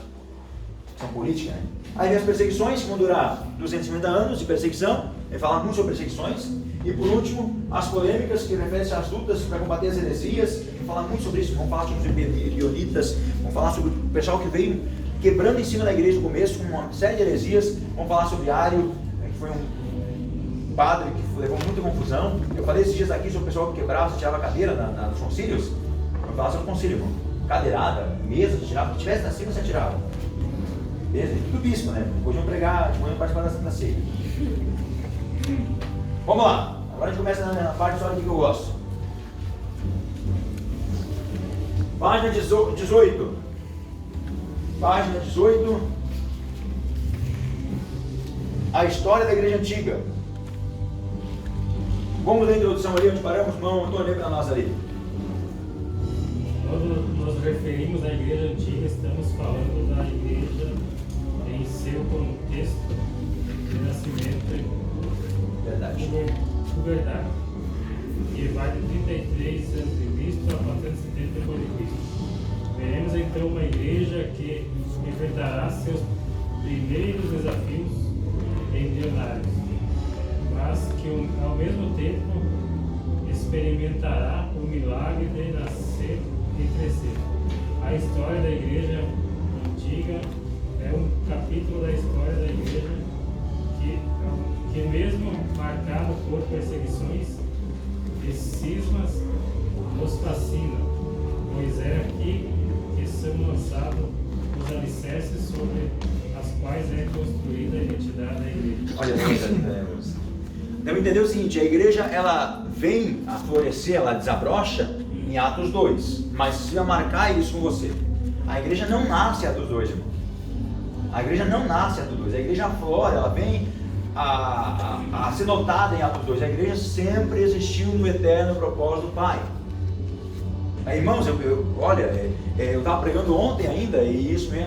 São política, né? Aí vem as perseguições, que vão durar 250 anos de perseguição, ele fala muito sobre perseguições, e por último, as polêmicas, que referem-se às lutas para combater as heresias, ele fala muito sobre isso, vamos falar sobre os ebionitas, vamos falar sobre o pessoal que veio quebrando em cima da igreja no começo, com uma série de heresias, vamos falar sobre Ário, que foi um padre que levou muita confusão. Eu falei esses dias aqui sobre o pessoal que quebrava, você tirava a cadeira nos concílios, vamos falar sobre o concílio, irmão. Cadeirada, mesa, você tirava, o que tivesse na cima, você tirava. Beleza? Tudo bispo, né? Depois vamos pregar, depois vamos participar da Santa Ceia. Vamos lá. Agora a gente começa na parte de história que eu gosto. Página 18. Página 18. A história da igreja antiga. Vamos ler a introdução ali, onde paramos? Irmão Antônio, para nós ali. Quando nos referimos à igreja antiga, estamos falando da igreja em seu contexto de nascimento Verdade. e puberdade, que vai de então uma igreja que enfrentará seus primeiros desafios embrionários, mas que ao mesmo tempo experimentará o milagre de nascer e crescer. A história da igreja antiga é um capítulo da história da igreja que mesmo marcado por perseguições e cismas, nos fascina, pois é aqui que são lançados os alicerces sobre as quais é construída a identidade da igreja. Olha que coisa linda, né, irmãos? Então entendeu o seguinte, a igreja ela vem a florescer, ela desabrocha em Atos 2, mas se vai marcar isso com você. A igreja não nasce em Atos 2, irmão. A igreja não nasce em Atos 2, a igreja aflora, ela vem a ser notada em Atos 2. A igreja sempre existiu no eterno propósito do Pai. Irmãos, eu estava pregando ontem ainda, e isso veio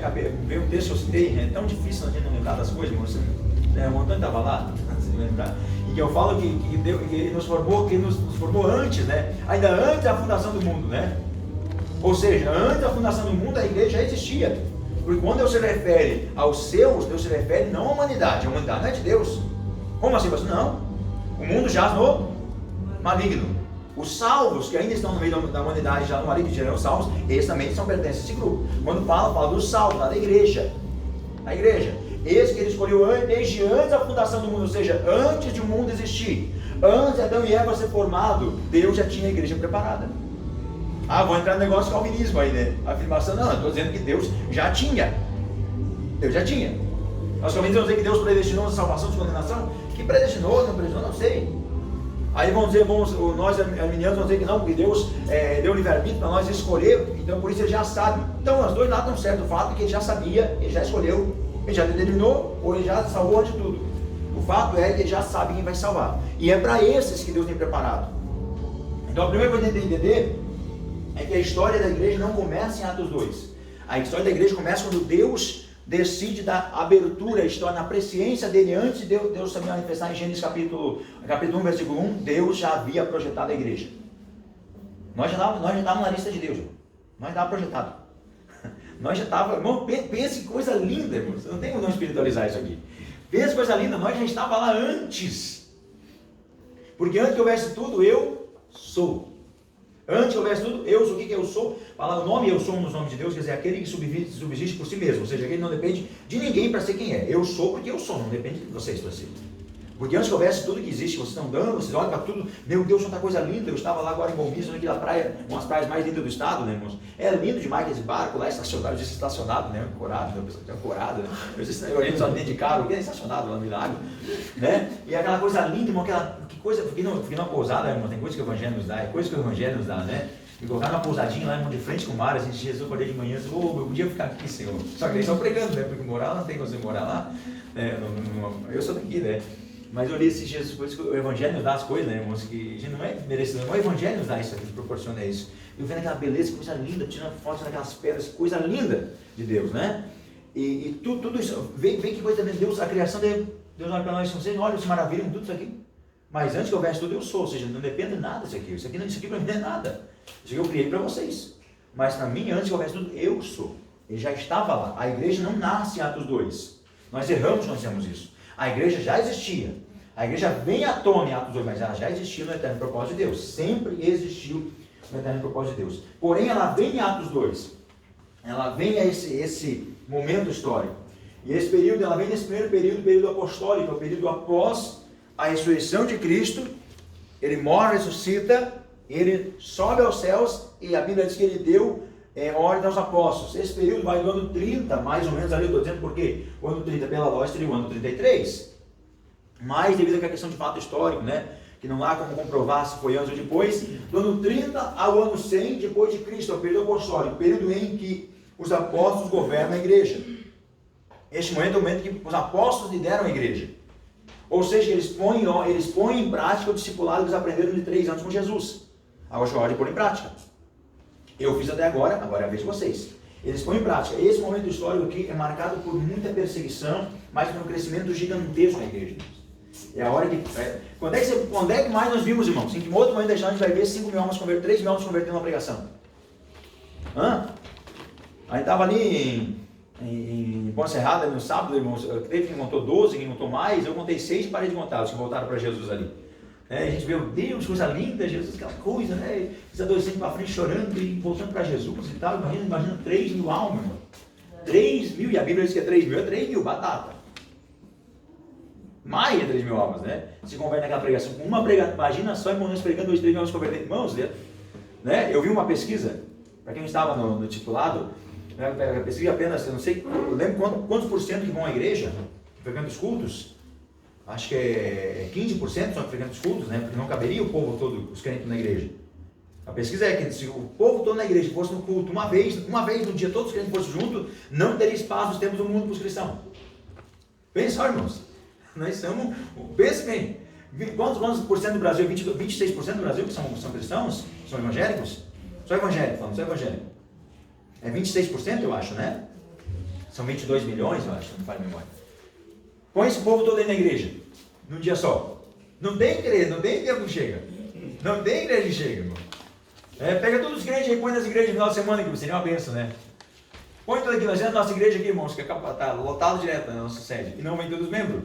um texto que eu citei, é tão difícil a gente não lembrar das coisas, irmãos. O Antônio estava lá, se lembrar, e que eu falo que ele nos formou antes, né? Ainda antes da fundação do mundo, né? Ou seja, antes da fundação do mundo a igreja já existia. Porque quando Deus se refere aos seus, Deus se refere não à humanidade, a humanidade não é de Deus. Como assim? Não. O mundo jaz no maligno. Os salvos, que ainda estão no meio da humanidade, já no maligno, que os salvos, eles também são pertencentes a esse grupo. Quando fala dos salvos, da igreja. A igreja. Esse que ele escolheu desde antes da fundação do mundo, ou seja, antes de o mundo existir. Antes de Adão e Eva ser formado, Deus já tinha a igreja preparada. Vou entrar no negócio calvinismo aí, né? A afirmação, não, eu estou dizendo que Deus já tinha. Deus já tinha. Nós calvinistas vamos dizer que Deus predestinou a salvação de condenação. Que predestinou, não sei. Aí vamos dizer, nós arminianos vamos dizer que não, que Deus deu livre-arbítrio para nós escolher, então por isso ele já sabe. Então os dois lados estão certos, o fato é que ele já sabia, ele já escolheu, ele já determinou, ou ele já salvou de tudo. O fato é que ele já sabe quem vai salvar. E é para esses que Deus tem preparado. Então a primeira coisa que a gente tem que entender é que a história da igreja não começa em Atos 2. A história da igreja começa quando Deus decide dar abertura à história, na presciência dele, antes de Deus também manifestar em Gênesis capítulo 1, versículo 1, Deus já havia projetado a igreja. Nós já estávamos na lista de Deus, nós já estávamos projetados. Nós já estávamos, irmão, pense que coisa linda, irmão. Você não tem como não espiritualizar isso aqui. Pense que coisa linda, nós já estávamos lá antes. Porque antes que houvesse tudo, eu sou. Antes que houvesse tudo, eu sou. O que eu sou? Falar o nome eu sou um dos nomes de Deus, quer dizer, aquele que subsiste por si mesmo. Ou seja, aquele que não depende de ninguém para ser quem é. Eu sou porque eu sou, não depende de vocês para ser. Porque antes que houvesse tudo que existe, vocês estão dando, vocês olham para tudo, meu Deus, quanta coisa linda. Eu estava lá agora em Bombiço, naquela praia, uma das praias mais lindas do estado, né, irmãos? É lindo demais esse barco lá estacionado, eu disse estacionado, né? Corado, né? O pessoal tinha corado, né? Eu disse, a gente só dentro de carro, que é estacionado lá no Milagre, né? E aquela coisa linda, irmão, que coisa, fiquei numa pousada, irmão, tem coisa que o Evangelho nos dá, é coisa que o Evangelho nos dá, né? Me colocar numa pousadinha lá, irmão, de frente com o mar, assim, Jesus, eu acordei de manhã, eu podia ficar aqui, Senhor. Só que eles estão pregando, né? Porque morar não tem como você morar lá, eu sou daqui, né? Mas eu li esses dias, por isso que o Evangelho nos dá as coisas, né, irmãos? Que a gente não é merecedor, mas o Evangelho nos dá isso, nos proporciona isso. Eu vendo aquela beleza, coisa linda, tirando fotos daquelas pedras, coisa linda de Deus, né? E tudo isso, vem que coisa de Deus, a criação de Deus olha para nós e vocês olha, se maravilham tudo isso aqui. Mas antes que houvesse tudo, eu sou, ou seja, não depende de nada disso aqui. Isso aqui para mim não é nada. Isso aqui eu criei para vocês. Mas para mim, antes que houvesse tudo, eu sou. Ele já estava lá. A igreja não nasce em Atos 2. Nós erramos quando dizemos isso. A igreja já existia. A igreja vem à tona em Atos 2, mas ela já existiu no eterno propósito de Deus. Sempre existiu no eterno propósito de Deus. Porém, ela vem em Atos 2. Ela vem a esse momento histórico. E esse período, ela vem nesse primeiro período, o período apostólico, o período após a ressurreição de Cristo. Ele morre, ressuscita, ele sobe aos céus e a Bíblia diz que ele deu ordem aos apóstolos. Esse período vai do ano 30, mais ou menos, ali eu estou dizendo por quê? O ano 30 pela lógica seria o ano 33. Mas devido à questão de fato histórico, né? Que não há como comprovar se foi antes ou depois, do ano 30 ao ano 100 depois de Cristo, é o período apostólico, o período em que os apóstolos governam a igreja. Este momento é o momento que os apóstolos lideram a igreja. Ou seja, eles põem em prática o discipulado que eles aprenderam de 3 anos com Jesus. Agora chegou a hora de pôr em prática. Eu fiz até agora é a vez de vocês. Eles põem em prática. Esse momento histórico aqui é marcado por muita perseguição, mas por um crescimento gigantesco na igreja. É a hora que... Quando é que mais nós vimos, irmãos? Em que outro momento da história a gente vai ver 5 mil almas convertidas, 3 mil almas convertidas numa pregação? Aí estava ali em Ponte Serrada, no sábado, irmãos, teve quem contou 12, quem contou mais, eu contei 6 e parei de contar, os que voltaram para Jesus ali. A gente vê, Deus, coisa linda, Jesus, aquela coisa, né? Os adolescentes para frente chorando e voltando para Jesus e tal. Imagina 3 mil almas, irmão. 3 mil, e a Bíblia diz que é 3 mil, é 3 mil, batata. Mais de 3 mil almas, né? Se converte naquela pregação. Com uma pregação, imagina só irmãos pregando hoje 3 mil almas convertendo. Irmãos, né? Eu vi uma pesquisa, para quem estava no titulado, né? A pesquisa apenas, eu não sei, eu lembro quantos por cento que vão à igreja, frequentam os cultos. Acho que é 15% só que frequentam os cultos, né? Porque não caberia o povo todo, os crentes na igreja. A pesquisa é que se o povo todo na igreja fosse no culto uma vez no dia, todos os crentes fossem juntos, não teria espaço nos tempos do mundo para os cristãos. Pensa só, irmãos. Nós somos, pensa bem, quantos por cento do Brasil, 26% do Brasil que são cristãos, são evangélicos? Só evangélico, falando, só evangélico. É 26%, eu acho, né? São 22 milhões, eu acho, não faz memória. Põe esse povo todo aí na igreja, num dia só. Não tem igreja, não tem tempo que chega. Não tem igreja que chega, irmão. Pega todos os crentes e põe nas igrejas no final de semana, que seria uma benção, né? Põe tudo aqui, nós temos a nossa igreja aqui, irmãos, que está lotado direto na nossa sede. E não vem todos os membros.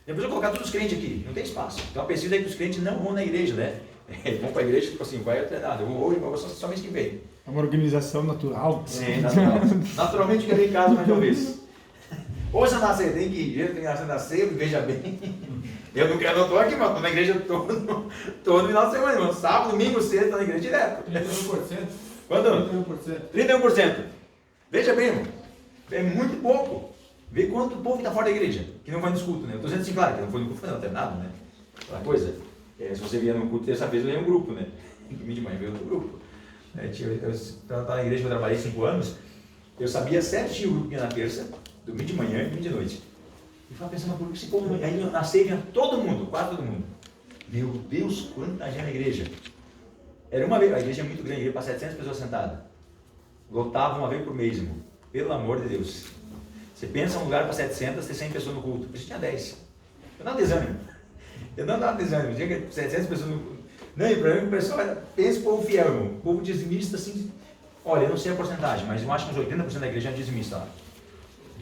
Depois eu colocar todos os crentes aqui, não tem espaço. Então a pesquisa é que os crentes não vão na igreja, né? Eles vão para a igreja, tipo assim, vai treinado. Eu vou hoje, mas eu vou só mês que vem. É uma organização natural. Sim, natural. Naturalmente quero ir em casa mais uma vez. Hoje eu nasci, tem que ir, tem que nascer, veja bem. Eu não estou aqui, mas estou na igreja todo final de semana, irmão. Sábado, domingo, sexta, estou na igreja direto. 31%. Quanto? 31%. 31%. Veja bem, irmão. É muito pouco. Vê quanto povo está fora da igreja, que não vai nos cultos, né? Eu estou dizendo assim, claro, que não foi no culto, não teve nada, né? Aquela coisa. Se você vier no culto terça vez, eu ia um grupo, né? Domingo de manhã veio outro grupo. Eu estava na igreja que eu trabalhei 5 anos, eu sabia certinho o grupo que ia na terça, domingo de manhã e domingo de noite. E ficava pensando, por que esse povo não... Aí na ceia vinha todo mundo, quase todo mundo. Meu Deus, quanta gente na igreja. Era uma vez, a igreja é muito grande, ia para 700 pessoas sentadas. Lotava uma vez por mês, irmão. Pelo amor de Deus. Você pensa um lugar para 700, tem 100 pessoas no culto. A gente tinha 10. Eu não dava desânimo. Eu não dava desânimo. Tinha 700 pessoas no culto. Não, e para mim o pessoal era, pensa o povo fiel, irmão. O povo dizimista, assim, olha, eu não sei a porcentagem, mas eu acho que uns 80% da igreja é dizimista lá.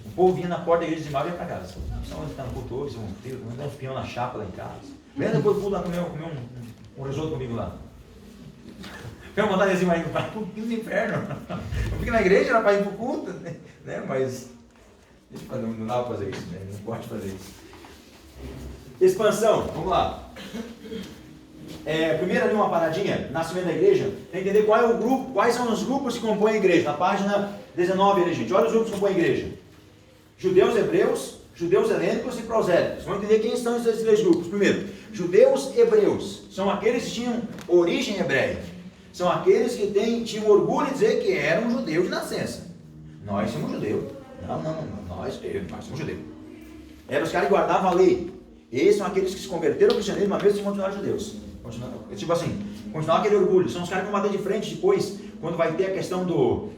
O povo vinha na porta da igreja dizimava e ia para casa. Só onde está no culto hoje, vamos dar uns pinhão na chapa lá em casa. Vem depois do culto lá comer um risoto comigo lá. Tem uma vontade assim, mas vai pro inferno. Eu fico na igreja, era para ir pro culto, né? Mas não dá para fazer isso, né? Não pode fazer isso. Expansão, vamos lá. Primeiro ali uma paradinha, nascimento da igreja, para entender qual é o grupo, quais são os grupos que compõem a igreja. Na página 19 ali, gente, olha os grupos que compõem a igreja. Judeus, hebreus, judeus helênicos e prosélitos. Vamos entender quem são esses 3 grupos. Primeiro, judeus hebreus, são aqueles que tinham origem hebreia. São aqueles que tinham orgulho de dizer que eram judeus de nascença. Nós somos judeus. Não, nós somos judeus. Eram os caras que guardavam a lei. Esses são aqueles que se converteram ao cristianismo, mas mesmo se continuaram judeus. Tipo assim, continuar aquele orgulho. São os caras que vão bater de frente depois, quando vai ter a questão do...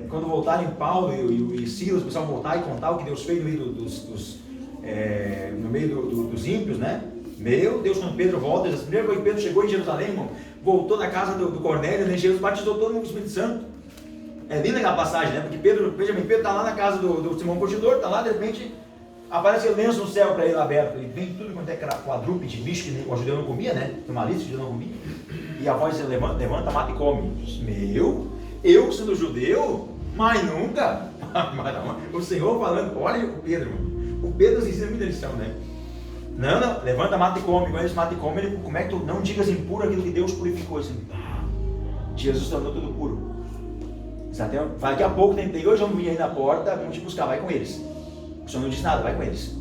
quando voltarem Paulo e Silas, o pessoal voltar e contar o que Deus fez no meio dos ímpios, né? Meu Deus, quando Pedro volta, a primeira coisa que Pedro chegou em Jerusalém, irmão, voltou da casa do Cornélio, né? Jesus batizou todo mundo com o Espírito Santo. É linda aquela passagem, né? Porque Pedro, veja bem, Pedro está lá na casa do Simão Curtidor, está lá, de repente, aparece o lenço no céu para ele aberto, e vem tudo quanto é quadrúpede, bicho que o judeu não comia, né? Tem uma lista que o judeu não comia. E a voz levanta, mata e come. Eu sendo judeu, mas nunca. O Senhor falando, olha o Pedro, irmão. O Pedro nos ensina muita lição, né? Não, levanta, mata e come. Quando eles matam e comem, ele, como é que tu não digas impuro aquilo que Deus purificou? Assim, Jesus tornou tudo puro. Daqui a pouco tem 2 homens aí na porta, vamos te buscar, vai com eles. O Senhor não disse nada, vai com eles.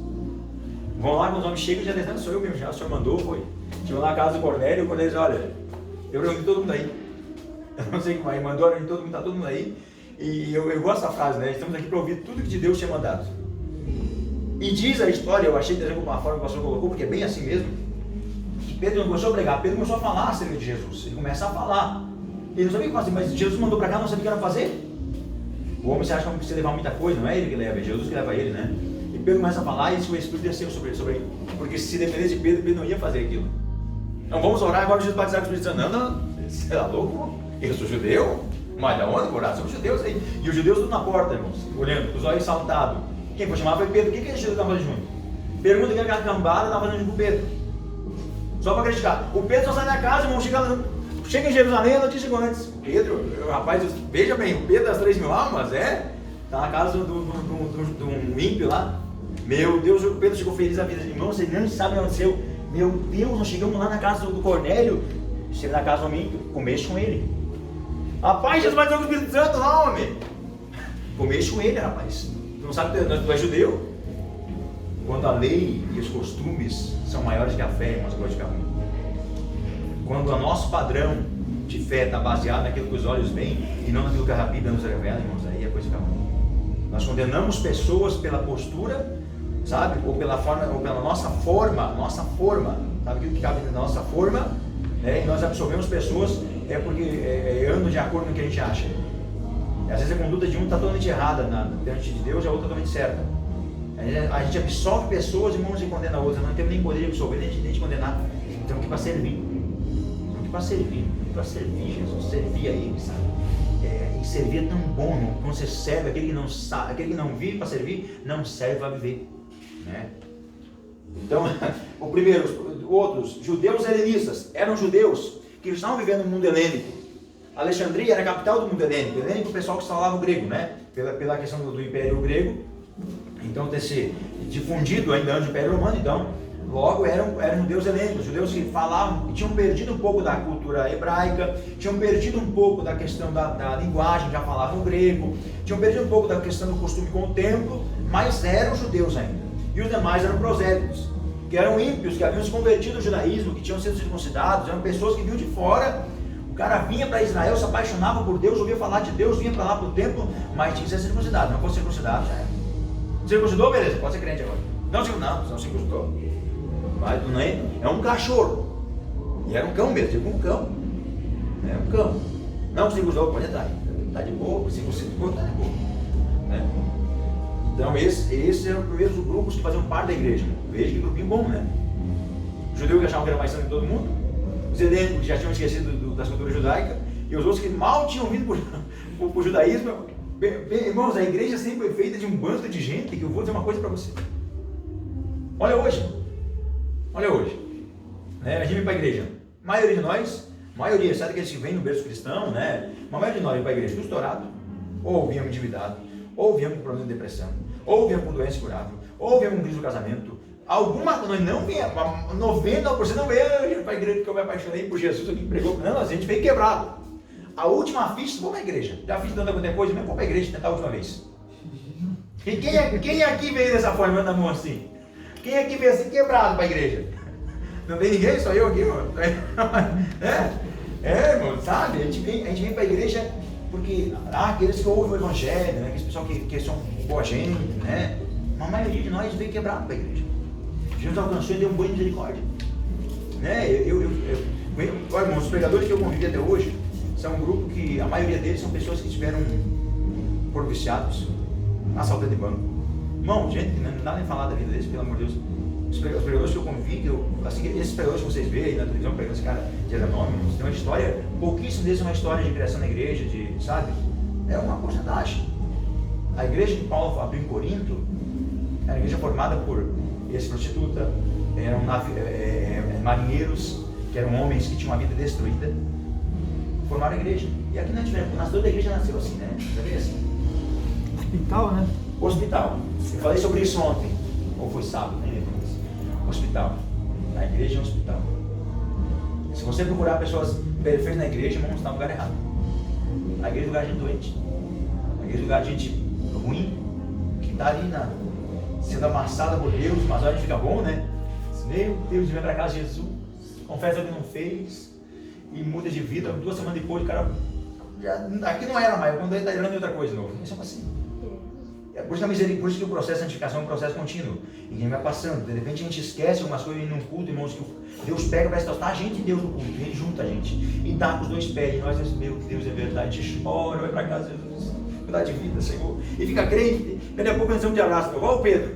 Vão lá, quando os homens chegam, já dizendo, sou eu mesmo, já o Senhor mandou, foi. Chegou lá na casa do Cornélio, quando eles, olha, eu reuni todo mundo aí. Eu não sei como aí, mandou reunir todo mundo, está todo mundo aí. E eu gosto dessa frase, né? Estamos aqui para ouvir tudo que de Deus tinha mandado. E diz a história, eu achei interessante uma forma que o pastor colocou, porque é bem assim mesmo, que Pedro não começou a pregar, Pedro começou a falar acerca de Jesus. Ele começa a falar. Ele não sabia o que fazer, mas Jesus mandou para cá, não sabia o que era fazer. O homem se acha que não precisa levar muita coisa, não é ele que leva, é Jesus que leva ele, né? E Pedro começa a falar e o Espírito desceu sobre ele. Porque se dependesse de Pedro, Pedro não ia fazer aquilo. Então vamos orar agora, Jesus batizar com o Espírito Santo. Não, você é louco? Eu sou judeu? Mas da onde, morar? São os judeus aí. E os judeus tudo na porta, irmãos, olhando, com os olhos saltados. Quem foi chamar foi Pedro. O que aqueles judeus estavam fazendo junto? Pergunta que aquela cambada estava fazendo junto com o Pedro. Só para criticar. O Pedro só sai da casa, irmão, chega em Jerusalém, a notícia chegou antes. Pedro, rapaz, veja bem, o Pedro das 3.000 almas, está na casa de um ímpio lá. Meu Deus, o Pedro chegou feliz a vida. Irmão, vocês não sabem o que aconteceu. Meu Deus, nós chegamos lá na casa do Cornélio. Chega na casa do ímpio, comeste com ele. Rapaz, Jesus vai ter o Espírito Santo lá, homem. Comeste com ele, rapaz. Tu não sabe que tu é judeu? Quando a lei e os costumes são maiores que a fé, irmãos, pode ficar ruim. Quando o nosso padrão de fé está baseado naquilo que os olhos veem e não naquilo que a Bíblia nos revela, irmãos, aí a coisa fica ruim. Nós condenamos pessoas pela postura, sabe? Ou pela forma, ou pela nossa forma, sabe? Aquilo que cabe na nossa forma, e nós absorvemos pessoas porque andam de acordo com o que a gente acha. E às vezes a conduta de um está totalmente errada diante de Deus e a outra totalmente certa. A gente absorve pessoas, irmãos, e condena outras. Não temos nem poder de absorver, nem de condenar. Temos que ir para servir. Para servir Jesus, servir a Ele, sabe? E servir é tão bom, irmão. Quando você serve, aquele que não vive para servir, não serve para viver, né? Então, outros, judeus helenistas, eram judeus que estavam vivendo no mundo helênico. Alexandria era a capital do mundo helênico. Helênico, o pessoal que falava o grego, né? Pela questão do Império Grego. Então, ter se difundido ainda antes do Império Romano, então, logo eram judeus helênicos, judeus que falavam, que tinham perdido um pouco da cultura hebraica, tinham perdido um pouco da questão da linguagem, já falavam grego, tinham perdido um pouco da questão do costume com o templo, mas eram judeus ainda. E os demais eram prosélitos, que eram ímpios, que haviam se convertido ao judaísmo, que tinham sido circuncidados, eram pessoas que vinham de fora. O cara vinha para Israel, se apaixonava por Deus, ouvia falar de Deus, vinha para lá para o templo, mas tinha que ser circuncidado. Não fosse circuncidado, já era. Circuncidou, beleza, pode ser crente agora. Não circuncidou. Mas não é um cachorro. E era um cão mesmo, tipo um cão. Era um cão. Não circuncidou, pode entrar. Está de boa, circuncidou, está de boa. Né? Então esses eram os primeiros grupos que faziam parte da igreja. Veja que grupinho bom, né? Os judeus que achavam que era mais santo que todo mundo. Os helênicos que já tinham esquecido da cultura judaica. E os outros que mal tinham vindo por o judaísmo. Bem, irmãos, a igreja sempre foi feita de um bando de gente que eu vou dizer uma coisa para você. Olha hoje. Né? A gente vem para a igreja. A maioria de nós, sabe daqueles que vêm no berço cristão, né? A maioria de nós vem para a igreja tudo estourado. Ou viemos endividado, ou viemos com problema de depressão, ou viemos com doença curável, ou viemos com crise do casamento. Nós não viemos, 90% não veio para a igreja porque eu me apaixonei por Jesus, alguém pregou. Não, a gente veio quebrado. A última ficha, vou para a igreja. Já fiz tanta coisa, mesmo vou para a igreja tentar a última vez. E quem aqui veio dessa forma, manda a mão assim? Quem aqui veio assim quebrado para a igreja? Não tem ninguém, só eu aqui, mano. Irmão, sabe? A gente vem para a igreja porque aqueles que ouvem o evangelho, né? Aqueles pessoal que são boa gente, né? Mas a maioria de nós veio quebrado para a igreja. Jesus alcançou e deu um banho de misericórdia. Né? Olha, irmão, os pregadores que eu convivi até hoje são um grupo que a maioria deles são pessoas que foram viciados, assaltando de banco. Irmão, gente, não dá nem falar da vida deles, pelo amor de Deus. Os pregadores que eu convivi, esses pregadores que vocês veem aí na televisão, pegando esse cara de nome, tem uma história, pouquíssimo deles é uma história de criação na igreja, sabe? É uma porcentagem. A igreja que Paulo abriu em Corinto era uma igreja formada por ex-prostituta, eram marinheiros, que eram homens que tinham uma vida destruída. Formaram a igreja. E aqui na gente, o nascedor da igreja nasceu assim, né? Já veio assim. Hospital, né? Hospital. Eu falei sobre isso ontem. Ou foi sábado, nem lembro disso. Hospital. A igreja é um hospital. Se você procurar pessoas perfeitas na igreja, irmão, você está no lugar errado. A igreja é lugar de gente doente. A igreja é lugar de gente ruim, que está ali sendo amassada por Deus, mas a gente fica bom, né? Meu Deus, vem para casa de Jesus, confessa o que não fez. E muda de vida, 2 semanas depois o cara aqui não era mais, quando ele está errando outra coisa de novo. Isso é assim. Por isso que o processo de santificação é um processo contínuo. E quem vai passando, de repente a gente esquece algumas coisas num culto, irmãos, que Deus pega para estar a gente e Deus no culto, ele junta a gente. E dá com os dois pés, e nós, meu Deus, é verdade, a gente chora, vai para casa, Jesus, cuidar de vida, Senhor. E fica crente, daqui a pouco nós vamos de abraço, igual o Pedro.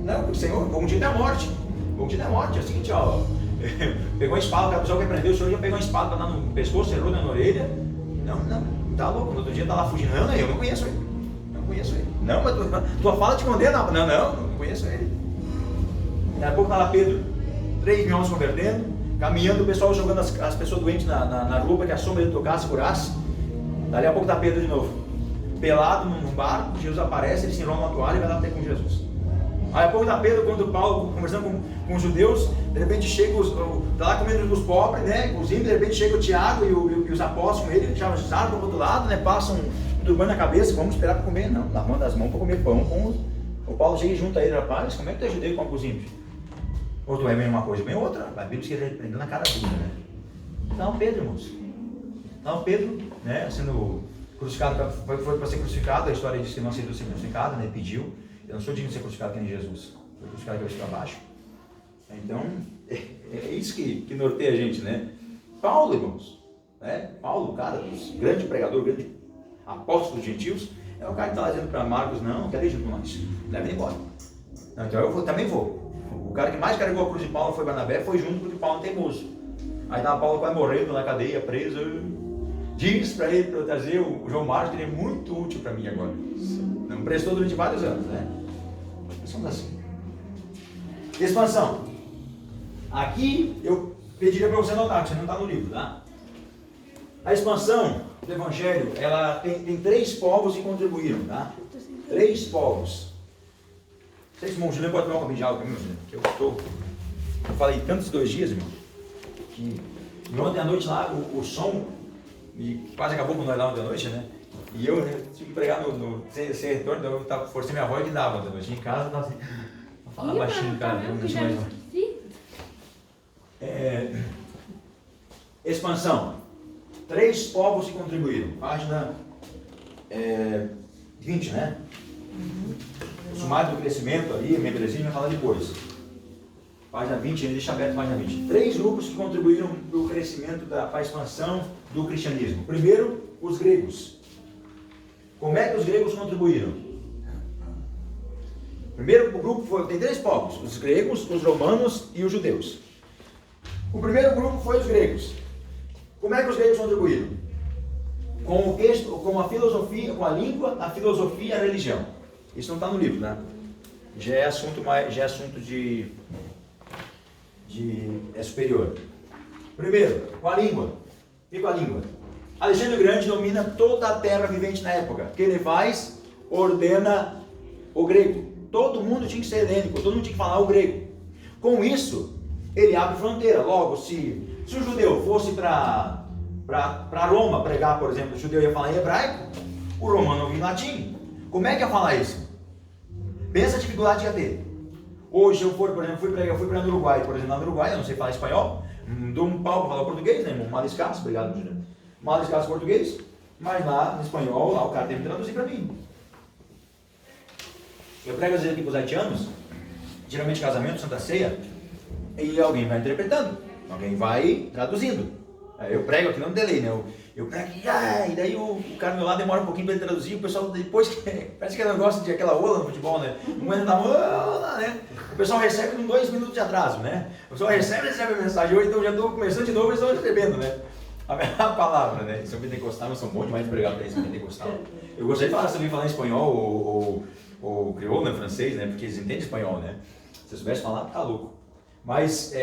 Não, porque Senhor, vamos dia da morte. É o seguinte, ó. Pegou a espada, o pessoal que aprendeu, o senhor já pegou uma espada para dar no pescoço, cerrou na orelha. Não. Tá louco, no outro dia tá lá fugindo. Não, eu não conheço ele. Não conheço ele. Não, mas tua fala te condena. Não conheço ele. Daqui a pouco tá lá Pedro, 3 mil homens convertendo, caminhando, o pessoal jogando as pessoas doentes na rua para que a sombra dele tocasse, curasse. Dali a pouco tá Pedro de novo, pelado num barco, Jesus aparece, ele se enrola uma toalha e vai lá ter com Jesus. Aí a pouco tá Pedro contra o Paulo, conversando com os judeus, de repente chega, tá lá comendo os pobres, né, cozinhando, de repente chega o Tiago e os apóstolos com ele, já zarpam pro outro lado, né, passam um turbante na cabeça, vamos esperar para comer, não, lavando as mãos para comer pão com o Paulo chega junto a ele, rapaz, como é que tu é judeu e come cozinho? Ou tu é bem uma coisa, bem outra, a Bíblia diz que ele prendeu na cara dele, né? Então Pedro, irmãos, né, sendo crucificado, foi para ser crucificado, a história diz que não aceitou ser crucificado, né, pediu, eu não sou digno de ser crucificado que nem Jesus, foi crucificado de cabeça para baixo. Então, é isso que norteia a gente, né? Paulo, irmãos, né? Paulo, cara, grande pregador, grande apóstolo dos gentios, é o cara que está lá dizendo para Marcos, não quero ir junto com nós, leva ele embora. Não, então eu também vou. O cara que mais carregou a cruz de Paulo foi Barnabé, foi junto porque Paulo é teimoso. Aí tá Paulo vai morrendo na cadeia, preso. Diz para ele, para eu trazer o João Marcos, que ele é muito útil para mim agora. Não prestou durante vários anos, né? Somos assim. Expansão. Aqui eu pediria para você anotar, que você não está no livro, tá? A expansão do Evangelho, ela tem 3 povos que contribuíram, tá? 3 povos. Não sei se o irmão Juliano pode tomar um copinho de água para mim, Juliano, que eu falei tantos 2 dias, irmão, que ontem à noite lá, o som, e quase acabou com nós lá ontem à noite, né? E eu tive que pregar sem retorno, então eu forcei minha voz e dava ontem à noite. Em casa eu tava assim, vou falar baixinho, cara, não deixa mais não. Expansão. 3 povos que contribuíram. Página 20, né? O sumário do crescimento ali, a membresia, vai falar depois. Página 20, deixa aberto a página 20. 3 grupos que contribuíram para o crescimento, para a expansão do cristianismo. Primeiro, os gregos. Como é que os gregos contribuíram? Primeiro grupo tem 3 povos, os gregos, os romanos e os judeus. O primeiro grupo foi os gregos. Como é que os gregos contribuíram? Com o texto, com a filosofia, com a língua, a filosofia e a religião. Isso não está no livro, né? Já é assunto é superior. Primeiro, com a língua. E com a língua? Alexandre o Grande domina toda a terra vivente na época. O que ele faz? Ordena o grego. Todo mundo tinha que ser helênico, todo mundo tinha que falar o grego. Com isso, ele abre fronteira. Logo, se o judeu fosse para Roma pregar, por exemplo, o judeu ia falar em hebraico, o romano ouvia em latim. Como é que ia falar isso? Pensa a dificuldade que ia ter. Hoje eu fui para no Uruguai, por exemplo, lá no Uruguai, eu não sei falar espanhol, dou um pau para falar português, né, irmão? Mal escasso, obrigado, Juliano. Mal escasso português, mas lá no espanhol, lá o cara tem que traduzir para mim. Eu prego às vezes aqui para os haitianos, geralmente casamento, Santa Ceia, e alguém vai interpretando, alguém vai traduzindo. Eu prego aqui, não delay, né? Eu prego e daí o cara do meu lado demora um pouquinho para ele traduzir, o pessoal depois, parece que ele não gosta de aquela ola no futebol, né? Um entra na ola, né? O pessoal recebe com 2 minutos de atraso, né? O pessoal recebe a mensagem, ou então já estou começando de novo, eles estão recebendo, né? A palavra, né? São pentecostal, mas são bom demais de pregar para eles, pentecostal. Eu gostaria de falar, se eu falar em espanhol ou crioulo, né? Francês, né? Porque eles entendem espanhol, né? Se eu soubesse falar, tá louco. Mas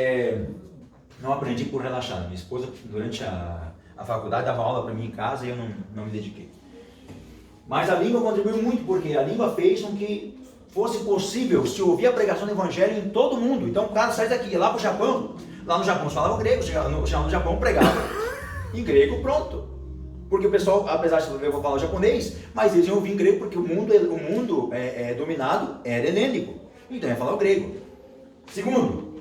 não aprendi por relaxar. Minha esposa, durante a faculdade, dava aula para mim em casa e eu não me dediquei. Mas a língua contribuiu muito, porque a língua fez com que fosse possível se ouvir a pregação do evangelho em todo mundo. Então o cara sai daqui, ia lá para o Japão. Lá no Japão se falava grego, chegava no Japão pregava em grego, pronto. Porque o pessoal, apesar de eu vou falar japonês, mas eles iam ouvir em grego porque o mundo dominado era helênico. Então ia falar o grego. Segundo,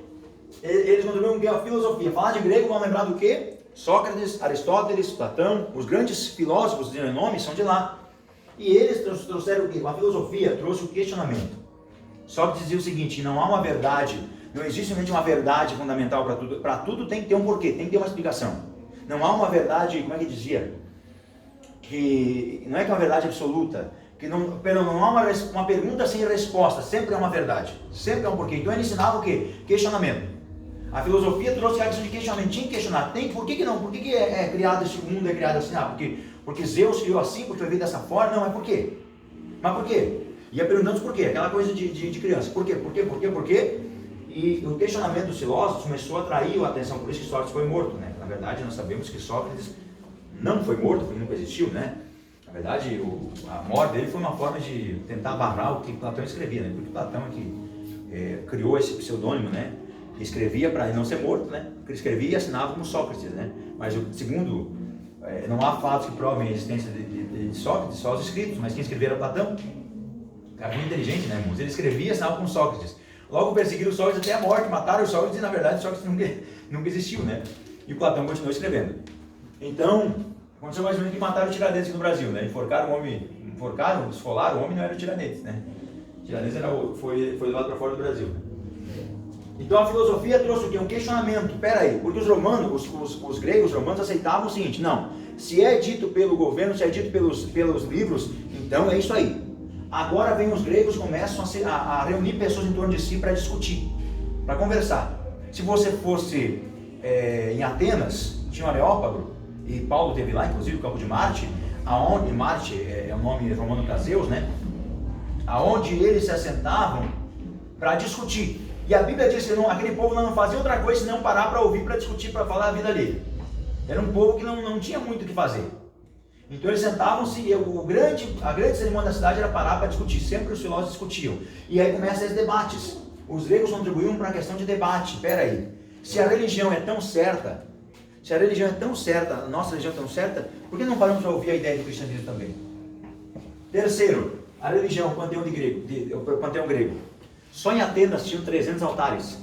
eles contribuíram com a filosofia. Falar de grego, vão lembrar do quê? Sócrates, Aristóteles, Platão, os grandes filósofos de renome são de lá. E eles trouxeram o quê? A filosofia trouxe o questionamento. Sócrates dizia o seguinte: não há uma verdade, não existe somente uma verdade fundamental para tudo. Para tudo tem que ter um porquê, tem que ter uma explicação. Não há uma verdade, como é que dizia? Que não é que é uma verdade absoluta, que não há uma pergunta sem resposta, sempre é uma verdade, sempre é um porquê. Então ele ensinava o quê? Questionamento. A filosofia trouxe a questão de questionamento, tinha que questionar, por que é criado esse mundo, é criado assim? Porque porque Zeus criou assim, porque foi feito dessa forma. Não, é por quê? Mas por quê? Ia perguntando por quê, aquela coisa de criança. Por quê? Por quê? Por quê? Por quê? E o questionamento dos filósofos começou a atrair a atenção, por isso que Sócrates foi morto, né? Na verdade, nós sabemos que Sócrates não foi morto, porque nunca existiu, né? Na verdade, a morte dele foi uma forma de tentar barrar o que Platão escrevia, né? Porque Platão aqui criou esse pseudônimo, né? Escrevia para ele não ser morto, né? Ele escrevia e assinava como Sócrates, né? Mas segundo, não há fatos que provem a existência de Sócrates, só os escritos, mas quem escrevia era Platão. Um cara muito inteligente, né, irmãos? Ele escrevia e assinava como Sócrates. Logo perseguiram o Sócrates até a morte, mataram o Sócrates e na verdade Sócrates nunca existiu, né? E o Platão continuou escrevendo. Então, aconteceu mais ou menos que mataram o Tiradentes aqui no Brasil, né? Enforcaram o homem, esfolaram o homem, não era o Tiradentes, né? O Tiradentes foi levado para fora do Brasil. Então a filosofia trouxe o quê? Um questionamento. Peraí, porque os romanos, os gregos, os romanos aceitavam o seguinte: não, se é dito pelo governo, se é dito pelos livros, então é isso aí. Agora vem os gregos, começam a reunir pessoas em torno de si para discutir, para conversar. Se você fosse em Atenas, tinha o Areópago, e Paulo teve lá, inclusive, o campo de Marte, aonde Marte é o nome romano para Zeus, né? Aonde eles se assentavam para discutir. E a Bíblia diz que aquele povo não fazia outra coisa senão parar para ouvir, para discutir, para falar a vida dele. Era um povo que não tinha muito o que fazer. Então eles sentavam-se e a grande cerimônia da cidade era parar para discutir. Sempre os filósofos discutiam. E aí começam os debates. Os gregos contribuíam para a questão de debate. Espera aí, se a religião é tão certa, a nossa religião é tão certa, por que não paramos para ouvir a ideia do cristianismo também? Terceiro, a religião, o panteão grego. Só em Atenas tinham 300 altares.